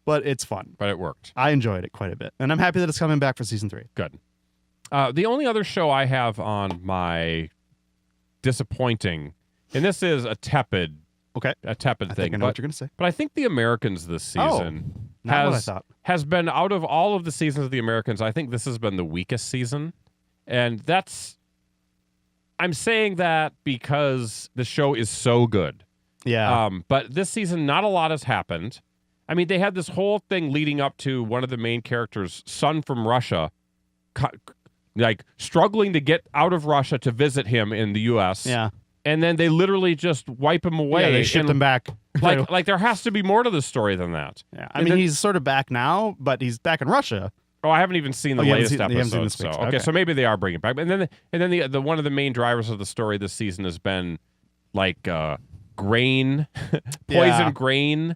but it's fun. But it worked. I enjoyed it quite a bit. And I'm happy that it's coming back for season 3. Good. The only other show I have on my disappointing, and this is a tepid thing. I think I know what you're going to say. But I think The Americans this season not what I thought. has been, out of all of the seasons of The Americans, I think this has been the weakest season. And I'm saying that because the show is so good. Yeah. But this season, not a lot has happened. I mean, they had this whole thing leading up to one of the main characters' son from Russia, struggling to get out of Russia to visit him in the U.S. Yeah. And then they literally just wipe him away. Yeah, they shipped him back. Like there has to be more to the story than that. Yeah. I mean, he's sort of back now, but he's back in Russia. Oh, I haven't even seen the latest episode. So okay, so maybe they are bringing it back. And then the one of the main drivers of the story this season has been grain, poison grain,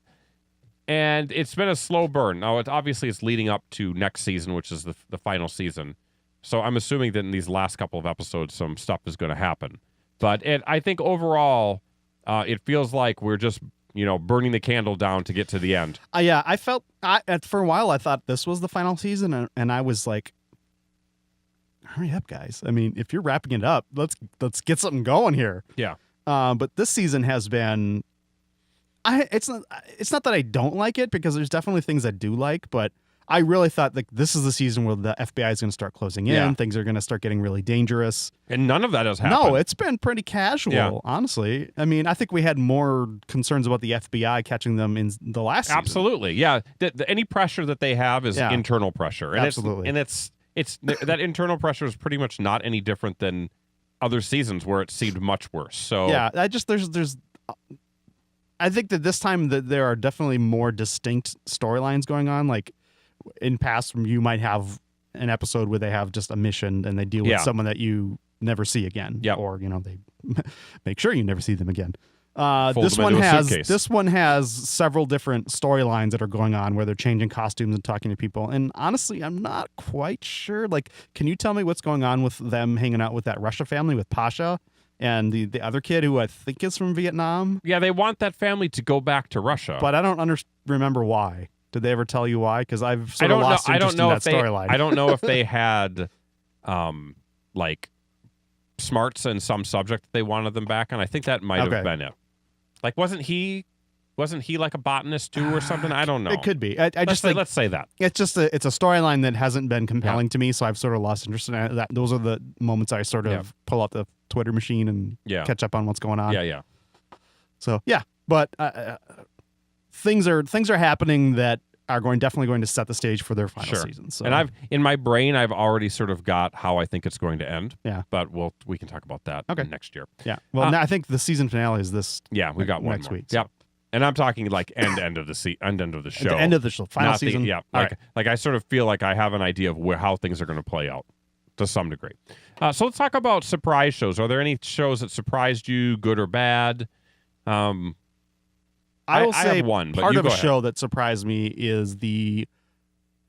and it's been a slow burn. Now, it's leading up to next season, which is the final season. So I'm assuming that in these last couple of episodes, some stuff is going to happen. But I think overall, it feels like we're just burning the candle down to get to the end. Yeah, I felt for a while I thought this was the final season, and I was like, hurry up, guys. I mean, if you're wrapping it up, let's get something going here. Yeah. But this season has been, it's not that I don't like it, because there's definitely things I do like, but I really thought like this is the season where the FBI is going to start closing in. Yeah. Things are going to start getting really dangerous. And none of that has happened. No, it's been pretty casual, honestly. I mean, I think we had more concerns about the FBI catching them in the last season. Absolutely. Yeah. Any pressure that they have is internal pressure. And Absolutely. It's that internal pressure is pretty much not any different than other seasons where it seemed much worse. So yeah, I think that this time that there are definitely more distinct storylines going on. Like in past, you might have an episode where they have just a mission and they deal with someone that you never see again. Yeah. Or, they make sure you never see them again. Fold This them one into a has suitcase. several different storylines that are going on where they're changing costumes and talking to people. And honestly, I'm not quite sure. Like, can you tell me what's going on with them hanging out with that Russia family with Pasha and the other kid who I think is from Vietnam? Yeah, they want that family to go back to Russia. But I don't remember why. Did they ever tell you why? Because I've sort of lost interest in that storyline. I don't know if they had like smarts in some subject that they wanted them back on. I think that might have been it. Like, wasn't he like a botanist too or something? I don't know. It could be. Let's say that. It's a storyline that hasn't been compelling to me, so I've sort of lost interest in it. Those are the moments I sort of pull out the Twitter machine and catch up on what's going on. Yeah. So but things are happening that are definitely going to set the stage for their final season. So. And in my brain, I've already sort of got how I think it's going to end. Yeah. But we can talk about that next year. Yeah. Well, I think the season finale is this. Yeah, we got one next more. week. So. Yep. And I'm talking like end of the show. At the end of the show, final season. Like I sort of feel like I have an idea of how things are going to play out to some degree. So let's talk about surprise shows. Are there any shows that surprised you, good or bad? I will say have one, but part you of go a ahead. show that surprised me is the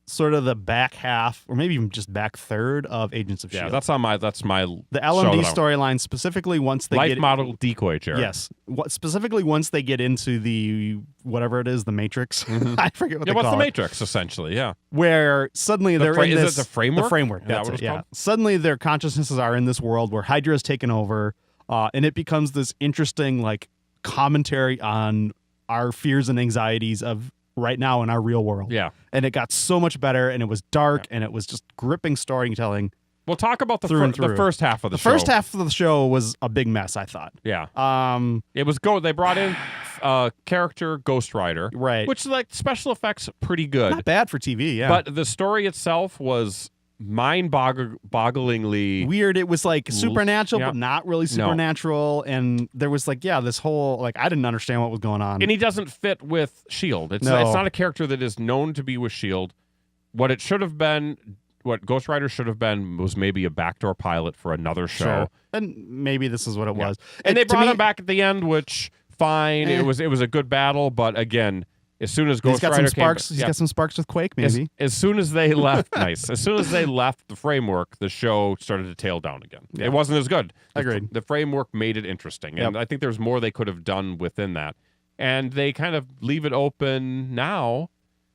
sort of the back half, or maybe even just back third of Agents of Yeah, S.H.I.E.L.D. that's my The LMD storyline, specifically once they life get model decoy chair. Yes, specifically once they get into the whatever it is, the Matrix. I forget what they what's call the it. Matrix essentially? Yeah, Where suddenly they're in is this it the framework? The framework. Is that That's what it. it's Yeah. called? Suddenly their consciousnesses are in this world where Hydra has taken over, and it becomes this interesting like commentary on our fears and anxieties of right now in our real world. Yeah. And it got so much better, and it was dark, and it was just gripping storytelling. We'll talk about the through. first half of the show. The first half of the show was a big mess, I thought. Yeah. It was they brought in character Ghost Rider. Right. Which like special effects pretty good. Not bad for TV, yeah. But the story itself was mind-bogglingly weird. It was like supernatural, but not really supernatural. No. And there was like, this whole like I didn't understand what was going on. And he doesn't fit with S.H.I.E.L.D. It's not a character that is known to be with S.H.I.E.L.D. What it should have been, what Ghost Rider should have been, was maybe a backdoor pilot for another show. Sure. And maybe this is what it was. And they brought him back at the end, which fine. It was a good battle, but again, as soon as Ghost Rider came, he's got some sparks with Quake, maybe. As soon as they left, As soon as they left the framework, the show started to tail down again. Yeah. It wasn't as good. Agreed. The framework made it interesting, and I think there's more they could have done within that. And they kind of leave it open now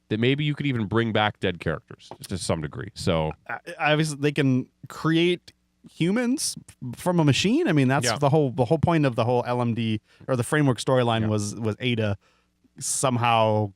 that maybe you could even bring back dead characters to some degree. So obviously they can create humans from a machine. I mean, that's the whole point of the whole LMD or the framework storyline was Ada somehow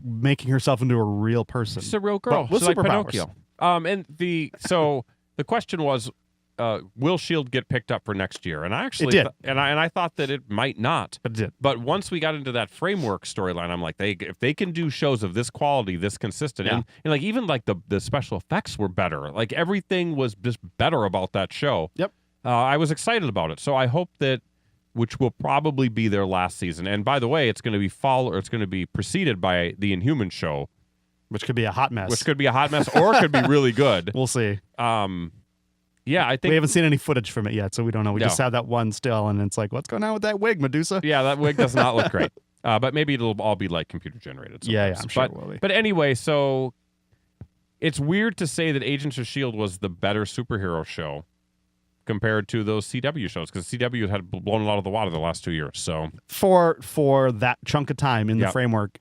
making herself into a real person. She's a real girl. With she's like superpowers. Pinocchio. The question was, will S.H.I.E.L.D. get picked up for next year? And I actually did. And I thought that it might not. It did. But once we got into that framework storyline, I'm like, if they can do shows of this quality, this consistent, and like even like the special effects were better. Like everything was just better about that show. Yep. I was excited about it. So I hope that, which will probably be their last season. And by the way, it's going to be it's going to be preceded by the Inhuman show, which could be a hot mess. Or it could be really good. We'll see. Yeah, I think we haven't seen any footage from it yet, so we don't know. We just have that one still, and it's like, what's going on with that wig, Medusa? Yeah, that wig does not look great. But maybe it'll all be like computer generated. Yeah, I'm sure it will be. But anyway, so it's weird to say that Agents of S.H.I.E.L.D. was the better superhero show compared to those CW shows, because CW had blown a lot of the water the last 2 years. So for that chunk of time in the framework,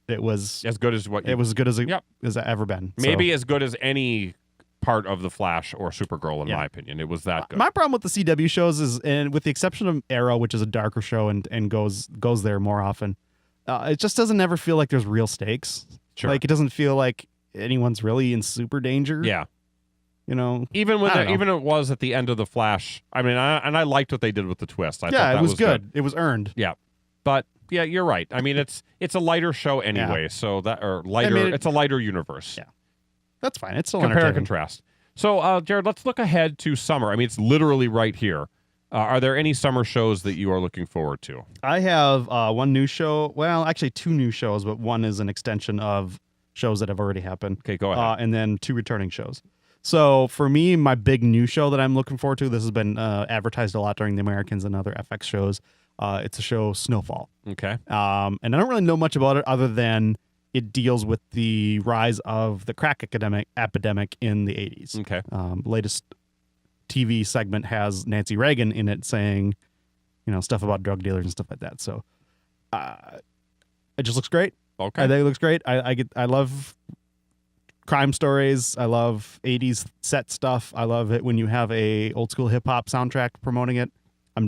it was as good as what it was as good as it ever been. Maybe as good as any part of the Flash or Supergirl, in my opinion. It was that good. My problem with the CW shows is, and with the exception of Arrow, which is a darker show and goes there more often, it just doesn't ever feel like there's real stakes. Sure. Like it doesn't feel like anyone's really in super danger. Yeah. I Even don't know. even it was at the end of the Flash. I mean, I liked what they did with the twist. I thought that it was good. It was earned. Yeah, but yeah, you're right. I mean, it's a lighter show anyway, so that or lighter. It's a lighter universe. Yeah, that's fine. It's still Compare and entertaining. contrast. So, Jared, let's look ahead to summer. I mean, it's literally right here. Are there any summer shows that you are looking forward to? I have one new show. Well, actually, 2 new shows, but one is an extension of shows that have already happened. Okay, go ahead. And then 2 returning shows. So for me, my big new show that I'm looking forward to, this has been advertised a lot during the Americans and other FX shows. It's a show, Snowfall. Okay. And I don't really know much about it other than it deals with the rise of the crack epidemic in the 80s. Okay. Latest TV segment has Nancy Reagan in it saying, stuff about drug dealers and stuff like that. So it just looks great. Okay. I think it looks great. I love crime stories. I love 80s set stuff. I love it when you have a old school hip hop soundtrack promoting it.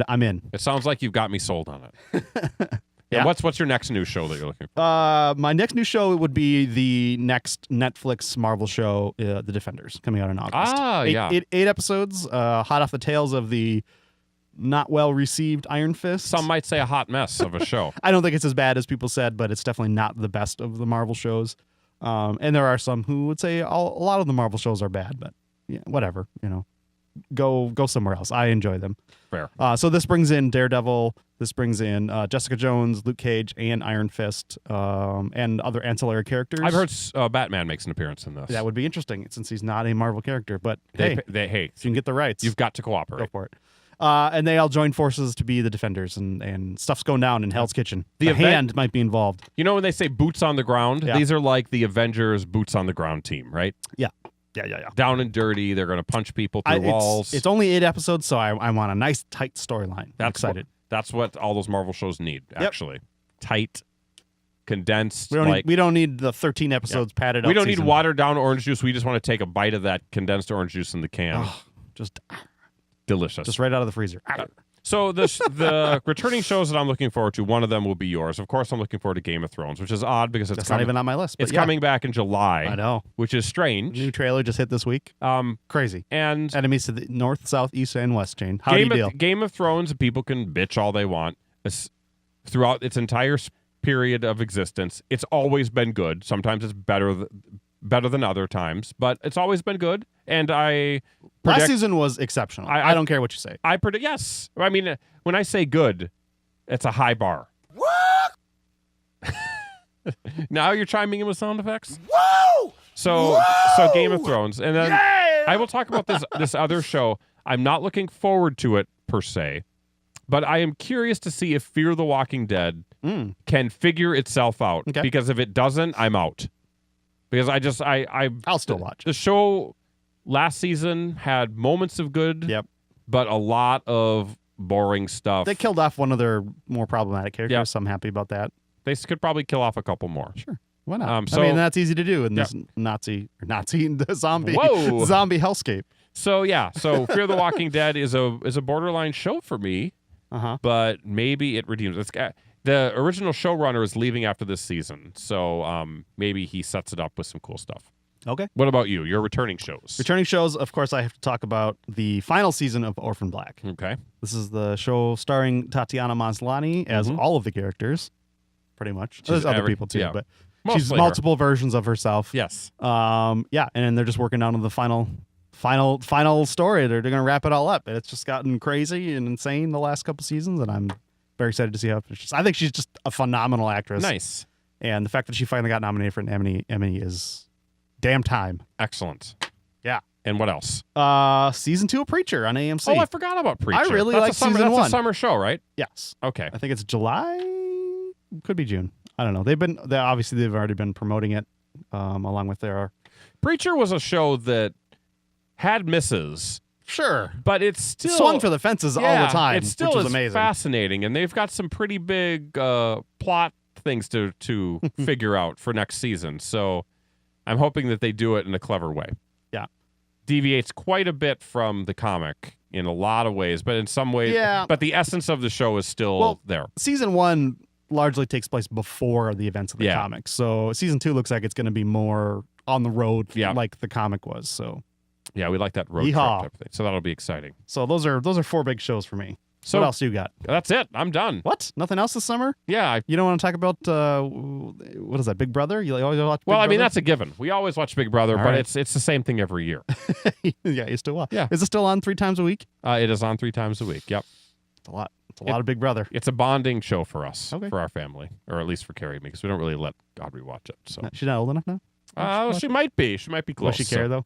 I'm in. It sounds like you've got me sold on it. Yeah. And what's your next new show that you're looking for? My next new show would be the next Netflix Marvel show, The Defenders, coming out in August. Yeah. 8 episodes, hot off the tails of the not well received Iron Fist. Some might say a hot mess of a show. I don't think it's as bad as people said, but it's definitely not the best of the Marvel shows. And there are some who would say a lot of the Marvel shows are bad, but yeah, whatever, go somewhere else. I enjoy them. Fair. So this brings in Daredevil. This brings in Jessica Jones, Luke Cage, and Iron Fist, and other ancillary characters. I've heard Batman makes an appearance in this. That would be interesting since he's not a Marvel character. But Hey, if you can get the rights, you've got to go cooperate. for it. And they all join forces to be the Defenders, and stuff's going down in Hell's Kitchen. The Hand might be involved. When they say boots on the ground, Yeah. these are like the Avengers boots on the ground team, right? Yeah. Down and dirty. They're going to punch people through walls. It's only 8 episodes, so I want a nice tight storyline. I'm excited. That's what all those Marvel shows need, actually. Tight, condensed. We don't need the 13 episodes padded up. We don't need season. watered down orange juice. We just want to take a bite of that condensed orange juice in the can. Just Delicious. right out of the freezer. So the returning shows that I'm looking forward to, one of them will be yours. Of course, I'm looking forward to Game of Thrones, which is odd because That's not even on my list. But It's coming back in July. I know. Which is strange. New trailer just hit this week. Crazy. And Enemies to the north, south, east, and west, Jane. How do you deal? Game of Thrones, people can bitch all they want. Throughout its entire period of existence, it's always been good. Sometimes it's better than other times, but it's always been good. And last season was exceptional. I don't care what you say. I predict, yes. I mean, when I say good, it's a high bar. Now you're chiming in with sound effects? Whoa! So Game of Thrones. And then I will talk about this other show. I'm not looking forward to it per se, but I am curious to see if Fear the Walking Dead can figure itself out. Okay. Because if it doesn't, I'm out. Because I'll still watch. The show last season had moments of good, Yep. but a lot of boring stuff. They killed off one of their more problematic characters, Yeah. so I'm happy about that. They could probably kill off a couple more. Sure. Why not? So- I mean, that's easy to do in this Nazi the zombie Whoa. zombie hellscape. So Fear the Walking Dead is a borderline show for me, but maybe it redeems. The original showrunner is leaving after this season, so maybe he sets it up with some cool stuff. Okay. What about you? Your returning shows. Returning shows, of course, I have to talk about the final season of Orphan Black. Okay. This is the show starring Tatiana Maslany as all of the characters, pretty much. There's other people too, but she's Mostly multiple versions of herself. Yes. And then they're just working down on the final story. They're going to wrap it all up. It's just gotten crazy and insane the last couple seasons, and I'm very excited to see how it finishes. I think she's just a phenomenal actress. Nice. And the fact that she finally got nominated for an Emmy is damn time. Excellent. Yeah. And what else? Season 2 of Preacher on AMC. Oh, I forgot about Preacher. I really that's like a summer, season that's 1. a summer show, right? Yes. Okay. I think it's July. Could be June. I don't know. They've already been promoting it along with their. Preacher was a show that had misses, Sure. but it's still Swung for the fences all the time. It still which is amazing. fascinating, and they've got some pretty big plot things to figure out for next season. So I'm hoping that they do it in a clever way. Yeah. Deviates quite a bit from the comic in a lot of ways, but in some ways, but the essence of the show is still there. Season 1 largely takes place before the events of the comics. So season 2 looks like it's going to be more on the road Yeah. like the comic was. So Yeah, we like that road Yeehaw. trip type of thing. So that'll be exciting. so those are 4 big shows for me. So What else you got? that's it. I'm done. What? Nothing else this summer? Yeah. You don't want to talk about what is that? Big Brother? You always watch? Big Well, I mean, Brother? that's a given. We always watch Big Brother, All but right. it's the same thing every year. Yeah, you still watch. Yeah. Is it still on 3 times a week? It is on 3 times a week. Yep. It's a lot. It's a lot of Big Brother. It's a bonding show for us, Okay. for our family, or at least for Carrie and me, because we don't really let Audrey watch it. So She's not old enough now. she might be. She might be Will close. she care though?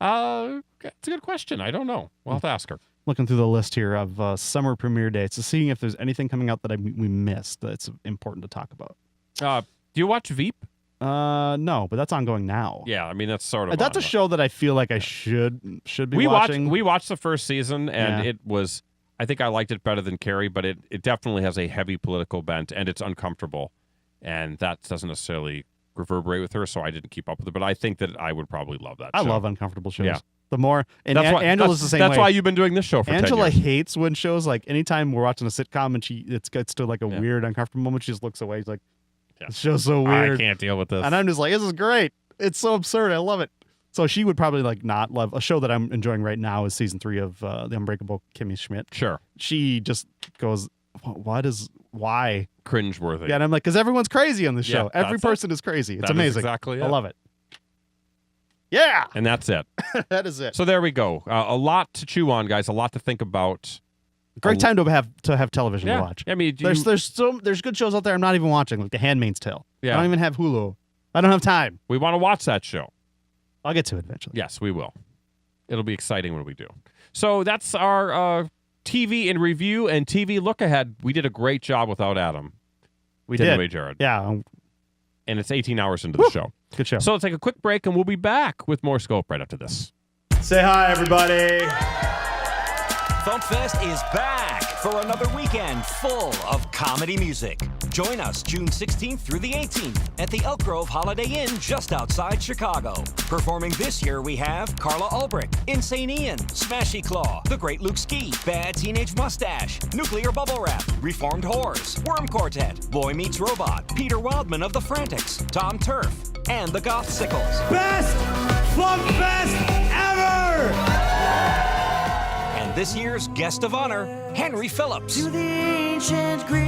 It's a good question. I don't know. We'll have to ask her. Looking through the list here of summer premiere dates, seeing if there's anything coming out that we missed that's important to talk about. Do you watch Veep? No, but that's ongoing now. Yeah, I mean that's sort of. That's a show that I feel like I should be watching. We watched the first season, and Yeah. it was. I think I liked it better than Carrie, but it definitely has a heavy political bent, and it's uncomfortable, and that doesn't necessarily reverberate with her, so I didn't keep up with it. But I think that I would probably love that. I show. love uncomfortable shows. Yeah. The more and That's why Angela's the same That's way. why you've been doing this show for 10 Angela years. hates when shows like anytime we're watching a sitcom and it gets to like a Yeah. weird uncomfortable moment, she just looks away. She's like, Yeah. "This show's so I weird," can't deal with this. and I'm just like, "This is great. It's so absurd. I love it." So she would probably like not love a show that I'm enjoying right now is season 3 of The Unbreakable Kimmy Schmidt. Sure. She just goes, why? Cringeworthy. Yeah, and I'm like, because everyone's crazy on this Yeah, show. Every that's it. person is crazy. It's That is amazing. exactly I it. love it. Yeah, And that's it. that is it. So there we go. A lot to chew on, guys. A lot to think about. Great time to have television Yeah. to watch. I mean, There's good shows out there I'm not even watching, like The Handmaid's Tale. Yeah. I don't even have Hulu. I don't have time. we want to watch that show. I'll get to it eventually. Yes, we will. It'll be exciting when we do. So that's our TV in review and TV look ahead. We did a great job without Adam. We Didn't did. we, Jared? Yeah, And it's 18 hours into the show. good show. So let's take a quick break, and we'll be back with more Scope right after this. Say hi, everybody. FumpFest is back for another weekend full of comedy music. Join us June 16th through the 18th at the Elk Grove Holiday Inn just outside Chicago. Performing this year we have Carla Ulbrich, Insane Ian, Smashy Claw, The Great Luke Ski, Bad Teenage Mustache, Nuclear Bubble Wrap, Reformed Whores, Worm Quartet, Boy Meets Robot, Peter Wildman of The Frantics, Tom Turf, and The Goth Sickles. Best FumpFest ever! And this year's guest of honor, Henry Phillips. To the ancient Greeks,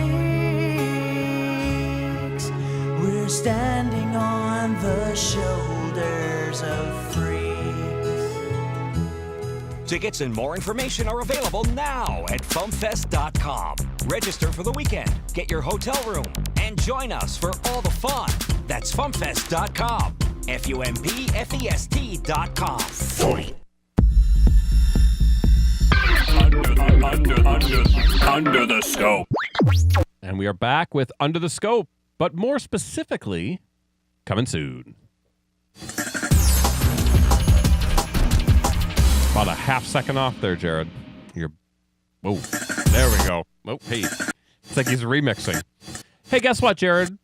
we're standing on the shoulders of freaks. Tickets and more information are available now at FumpFest.com. Register for the weekend, get your hotel room, and join us for all the fun. That's FumpFest.com. FumpFest.com. Under the scope. And we are back with Under the Scope, but more specifically, coming soon. About a half second off there, Jared. Whoa, there we go. Oh, hey. It's like he's remixing. Hey, guess what, Jared?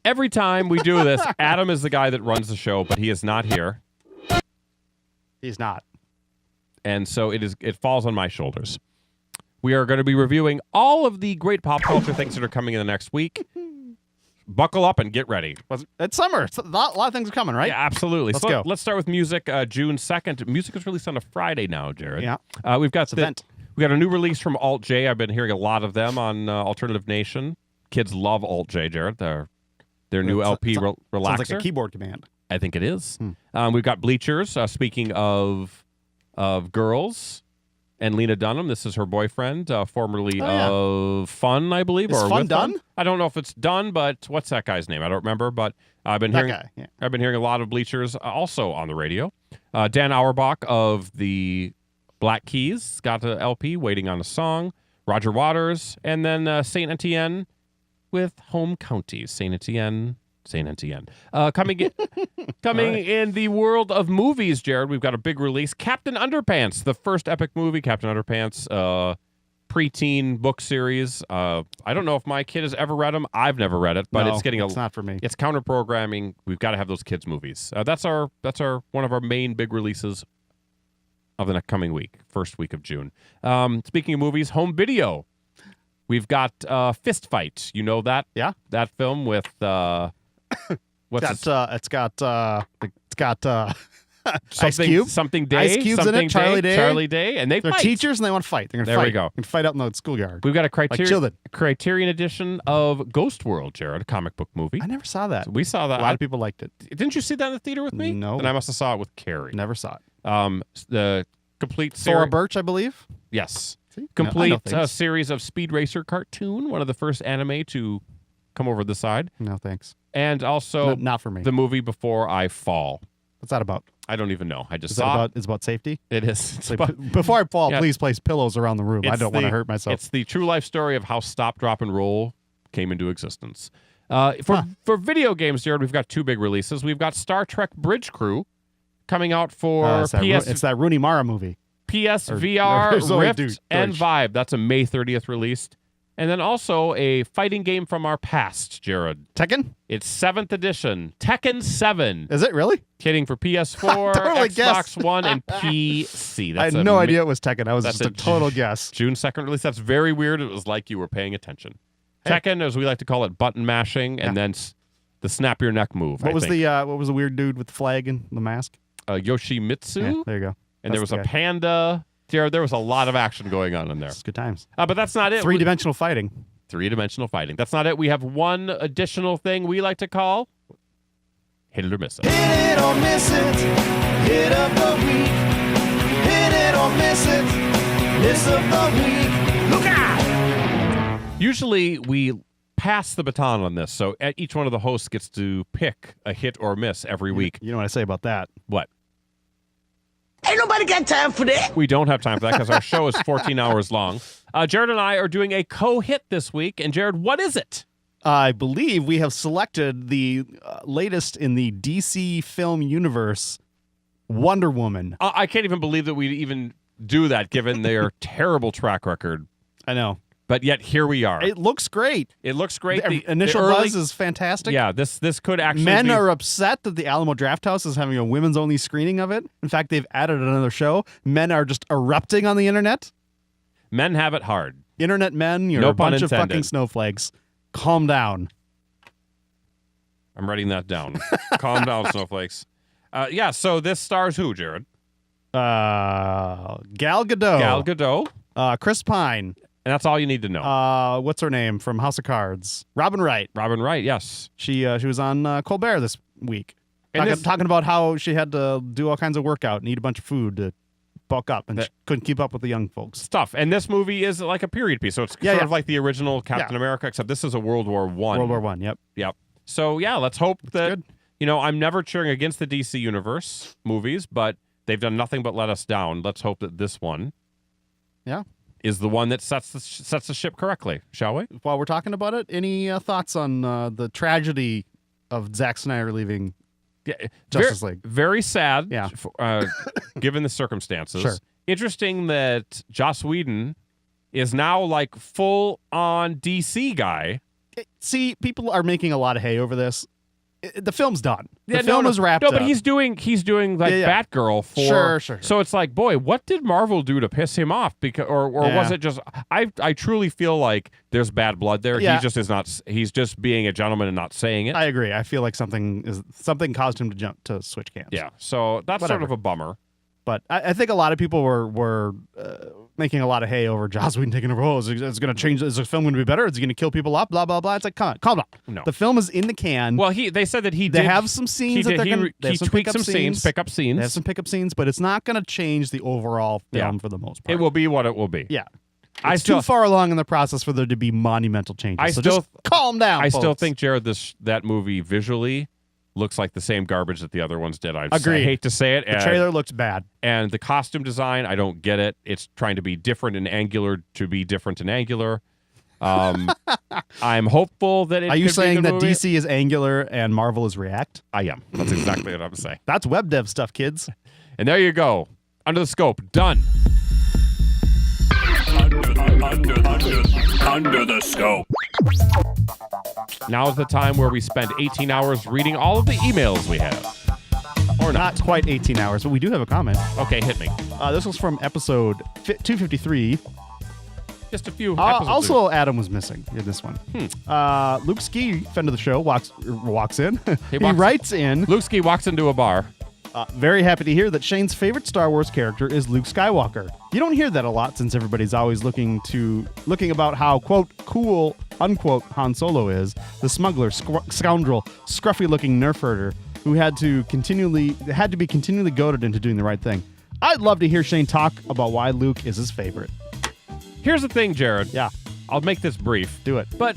Every time we do this, Adam is the guy that runs the show, but he is not here. He's not. And so it falls on my shoulders. We are going to be reviewing all of the great pop culture things that are coming in the next week. Buckle up and get ready. It's summer. A lot of things are coming, right? Yeah, absolutely. Let's So go. Let's start with music. June 2nd. Music is released on a Friday now, Jared. Yeah. We've got event. We got a new release from Alt J. I've been hearing a lot of them on Alternative Nation. Kids love Alt J, Jared. Their new LP Relaxer. Sounds like a keyboard command. I think it is. We've got Bleachers. Speaking of girls, and Lena Dunham. This is her boyfriend, formerly of Fun, I believe. Is or Fun with done? I don't know if it's done, but what's that guy's name? I don't remember. But I've been hearing guy, yeah. I've been hearing a lot of Bleachers also on the radio. Dan Auerbach of the Black Keys got an LP, Waiting on a Song. Roger Waters, and then Saint Etienne with Home Counties. Saint Etienne. Coming in the world of movies, Jared, we've got a big release. Captain Underpants, the first epic movie, Captain Underpants, preteen book series. I don't know if my kid has ever read them. I've never read it, but No, it's getting it's not for me. It's counter programming. We've got to have those kids movies. That's our one of our main big releases of the next coming week, first week of June. Speaking of movies, home video. We've got Fist Fight. You know that? Yeah. That film with What's It's got Ice something, Cube. something Day, Ice Cube's in something it, Charlie Day. Charlie Day, and they They're fight. teachers and they want to fight. They're going to There fight. we go. And fight out in the schoolyard. We've got a children. Criterion edition of Ghost World, Jared, a comic book movie. I never saw that. We saw that. A lot of people liked it. Didn't you see that in the theater with me? No. Then I must have saw it with Carrie. Never saw it. The complete Thora series. Birch, I believe. Yes. See? Complete No, I know things. series of Speed Racer cartoon, one of the first anime to come over the side. No, thanks. And also Not for me. the movie Before I Fall. What's that about? I don't even know. I just Is that saw about? It's about safety. it. It is. It's, Like, about- before I fall, Yeah. please place pillows around the room. I it's don't want to the- hurt myself. It's the true life story of how Stop, Drop, and Roll came into existence. For video games, Jared, we've got two big releases. We've got Star Trek Bridge Crew coming out for it's that Rooney Mara movie. PSVR, there's only Rift, and Vibe. That's a May 30th release. And then also a fighting game from our past, Jared. Tekken? It's 7th edition, Tekken 7. Is it really? Hitting for PS4, Totally Xbox guessed. One, and PC. I had no idea it was Tekken. I was that's just a total guess. June 2nd release. That's very weird. It was like you were paying attention. Tekken, as we like to call it, button mashing, and then the snap your neck move. What was the weird dude with the flag and the mask? Yoshimitsu? Yeah, there you go. And there was a panda. Jared, there was a lot of action going on in there. It's good times. But that's not it. Three-dimensional fighting. Three-dimensional fighting. That's not it. We have one additional thing we like to call Hit It or Miss It. Hit it or miss it. Hit of the week. Hit it or miss it. Miss of the week. Look out! Usually we pass the baton on this, so each one of the hosts gets to pick a hit or miss every week. You know what I say about that? What? Ain't nobody got time for that. We don't have time for that because our show is 14 hours long. Jared and I are doing a co-hit this week. And Jared, what is it? I believe we have selected the latest in the DC film universe, Wonder Woman. I can't even believe that we'd even do that given their terrible track record. I know. But yet here we are. It looks great. It looks great. The initial buzz is fantastic. Yeah, this could actually Men be... are upset that the Alamo Drafthouse is having a women's-only screening of it. In fact, they've added another show. Men are just erupting on the internet. Men have it hard. Internet men, you're No a bunch pun of intended. fucking snowflakes. Calm down. I'm writing that down. Calm down, snowflakes. So this stars who, Jared? Gal Gadot. Gal Gadot. Chris Pine. And that's all you need to know. What's her name from House of Cards? Robin Wright. Robin Wright, yes. She was on Colbert this week. And Talking about how she had to do all kinds of workout and eat a bunch of food to bulk up, and she couldn't keep up with the young folks. Stuff. And this movie is like a period piece, so it's sort of like the original Captain America, except this is a World War I. World War I, yep. Yep. So, let's hope that, good. I'm never cheering against the DC Universe movies, but they've done nothing but let us down. Let's hope that this one is the one that sets the ship correctly, shall we? While we're talking about it, any thoughts on the tragedy of Zack Snyder leaving Justice League? Very sad, Yeah. given the circumstances. Sure. Interesting that Joss Whedon is now like full-on DC guy. See, people are making a lot of hay over this. The film's done. The Yeah, film is wrapped up. No, but he's doing like Batgirl for. Sure. So it's like, boy, what did Marvel do to piss him off? Because or was it just? I truly feel like there's bad blood there. Yeah. He just is not. He's just being a gentleman and not saying it. I agree. I feel like something caused him to switch camps. Yeah. So that's sort of a bummer. But I think a lot of people were making a lot of hay over Joss Whedon taking over. Oh, is it going to change? Is the film going to be better? Is it going to kill people up? Blah, blah, blah. It's like, calm down. No. The film is in the can. Well, they said that They have some scenes that they're going to... He tweaked some scenes, pick up scenes. They have some pickup scenes, but it's not going to change the overall film for the most part. It will be what it will be. Yeah. It's too far along in the process for there to be monumental changes. Just calm down, I still folks. think, Jared, that movie visually looks like the same garbage that the other ones did. I Agreed. hate to say it. The trailer looks bad. And the costume design, I don't get it. It's trying to be different and angular to be different and angular. I'm hopeful that it Are you could be a saying good that movie. DC is Angular and Marvel is React? I am. That's exactly what I'm saying. That's web dev stuff, kids. And there you go. Under the scope. Done. Under the scope. Now is the time where we spend 18 hours reading all of the emails we have. Or not. Not quite 18 hours, but we do have a comment. Okay, hit me. This was from episode 253. Just a few episodes ago. Also, Adam was missing in this one. Luke Ski, friend of the show, walks in. He writes in. Luke Ski walks into a bar. Very happy to hear that Shane's favorite Star Wars character is Luke Skywalker. You don't hear that a lot since everybody's always looking about how, quote, cool, unquote, Han Solo is, the smuggler, scoundrel, scruffy-looking nerf herder who had to be continually goaded into doing the right thing. I'd love to hear Shane talk about why Luke is his favorite. Here's the thing, Jared. Yeah. I'll make this brief. Do it. But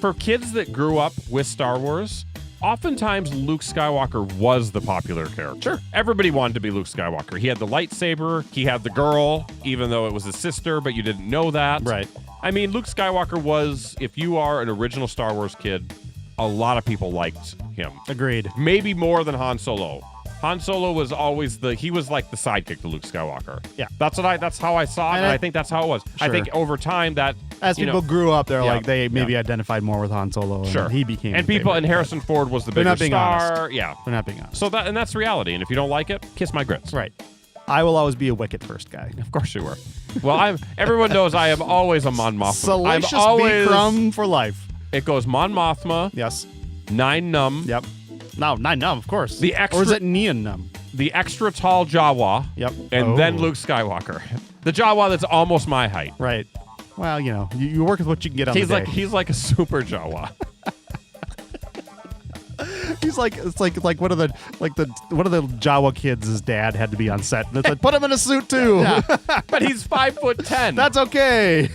for kids that grew up with Star Wars, oftentimes Luke Skywalker was the popular character. Sure. Everybody wanted to be Luke Skywalker. He had the lightsaber. He had the girl, even though it was his sister, but you didn't know that. Right. I mean, Luke Skywalker was, if you are an original Star Wars kid, a lot of people liked him. Agreed. Maybe more than Han Solo. Han Solo was always he was like the sidekick to Luke Skywalker. Yeah. That's how I saw it, and I think that's how it was. I Sure. think over time that As people grew up, they're Yeah. like they maybe identified more with Han Solo. And Sure. he became. and the people favorite, and Harrison Ford was the They're bigger not being star. honest. Yeah. They're not being honest. So that's reality, and if you don't like it, kiss my grits. Right. I will always be a Wicket first guy. Of course you were. Well, everyone knows I am always a Mon Mothma. Salacious I'm always. B. Crumb for life. It goes Mon Mothma, Yes. Nine Num, Yep. No, Nine Numb, of course. The extra- Or is it Neon Numb? the extra tall Jawa, Yep. and then Oh. Luke Skywalker, the Jawa that's almost my height. Right. Well, you work with what you can get on He's the day. he's like a super Jawa. He's like it's like one of the Jawa kids' his dad had to be on set. And it's like, put him in a suit too. But he's 5'10". That's okay.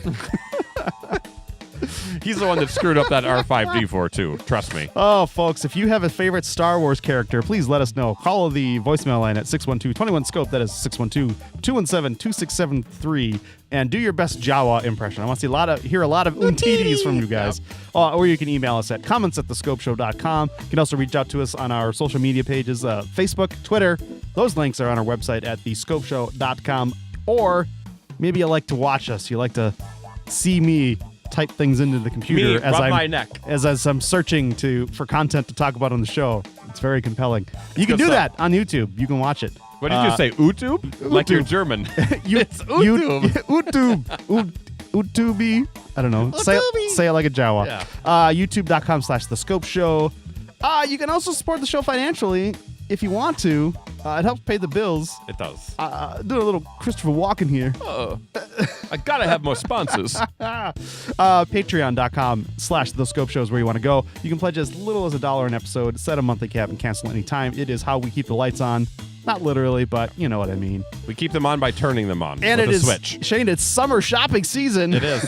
He's the one that screwed up that R5D4 too. Trust me. Oh, folks, if you have a favorite Star Wars character, please let us know. Call the voicemail line at 612-21-SCOPE. That is 612-217-2673. And do your best Jawa impression. I want to hear a lot of untitis from you guys. Or you can email us at comments@thescopeshow.com. You can also reach out to us on our social media pages, Facebook, Twitter. Those links are on our website at thescopeshow.com. Or maybe you like to watch us. You like to see me type things into the computer Me, rub my neck. as I'm searching for content to talk about on the show. It's very compelling. You can good do stuff. that on YouTube. You can watch it. What did you say? YouTube? Like you're German. It's YouTube. YouTube. I don't know. Say it like a Jawa. Yeah. YouTube.com/thescopeshow. You can also support the show financially if you want to. It helps pay the bills. It does. Doing a little Christopher Walken here. Oh, I gotta have more sponsors. Patreon.com/thescopeshow is where you want to go. You can pledge as little as $1 an episode, set a monthly cap, and cancel anytime. It is how we keep the lights on. Not literally, but you know what I mean. We keep them on by turning them on And with it a is, switch. Shane, it's summer shopping season. It is.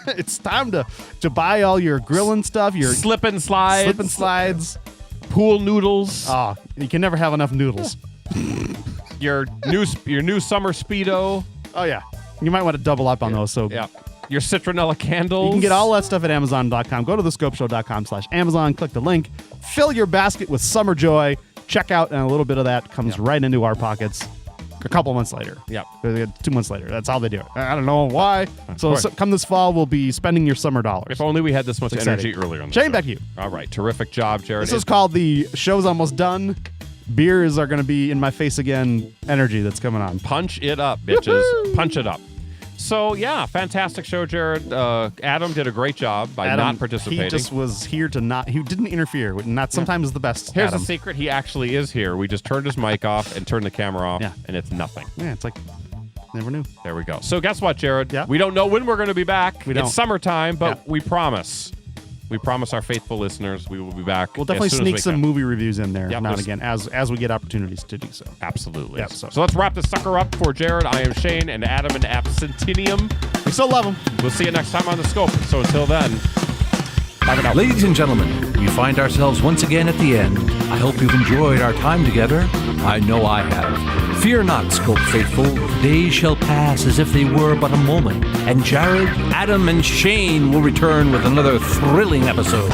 It's time to buy all your grilling stuff, your Slip and slides. slip and slides. Pool noodles. Oh, you can never have enough noodles. Your new summer Speedo. Oh, yeah. You might want to double up on those. So Yeah. Your citronella candles. you can get all that stuff at Amazon.com. Go to thescopeshow.com/Amazon. Click the link. Fill your basket with summer joy. Check out, and a little bit of that comes right into our pockets a couple months later. Yep. 2 months later. That's how they do it. I don't know why. So course. come this fall, we'll be spending your summer dollars. If only we had this much It's energy exciting. earlier on the Shane, show. back to you. All right. Terrific job, Jared. This is called the show's almost done. Beers are going to be in my face again. Energy that's coming on. Punch it up, bitches. Punch it up. So, yeah, fantastic show, Jared. Adam did a great job by Adam, not participating. He just was here to he didn't interfere. Not sometimes the best. Here's Adam. the secret. He actually is here. We just turned his mic off and turned the camera off, Yeah. and it's nothing. Yeah, it's like, never knew. There we go. So guess what, Jared? Yeah. We don't know when we're going to be back. We don't. It's summertime, but Yeah. we promise. We promise our faithful listeners we will be back. We'll definitely as soon as sneak we some can. movie reviews in there Yep, now and there's- again as we get opportunities to do so. Absolutely. Yeah, so so- let's wrap this sucker up for Jared. I am Shane and Adam and Absentinium. We still love them. We'll see you next time on The Scope. So until then, bye for now. Ladies and gentlemen, we find ourselves once again at the end. I hope you've enjoyed our time together. I know I have. Fear not, Scope faithful. Days shall pass as if they were but a moment, and Jared, Adam, and Shane will return with another thrilling episode.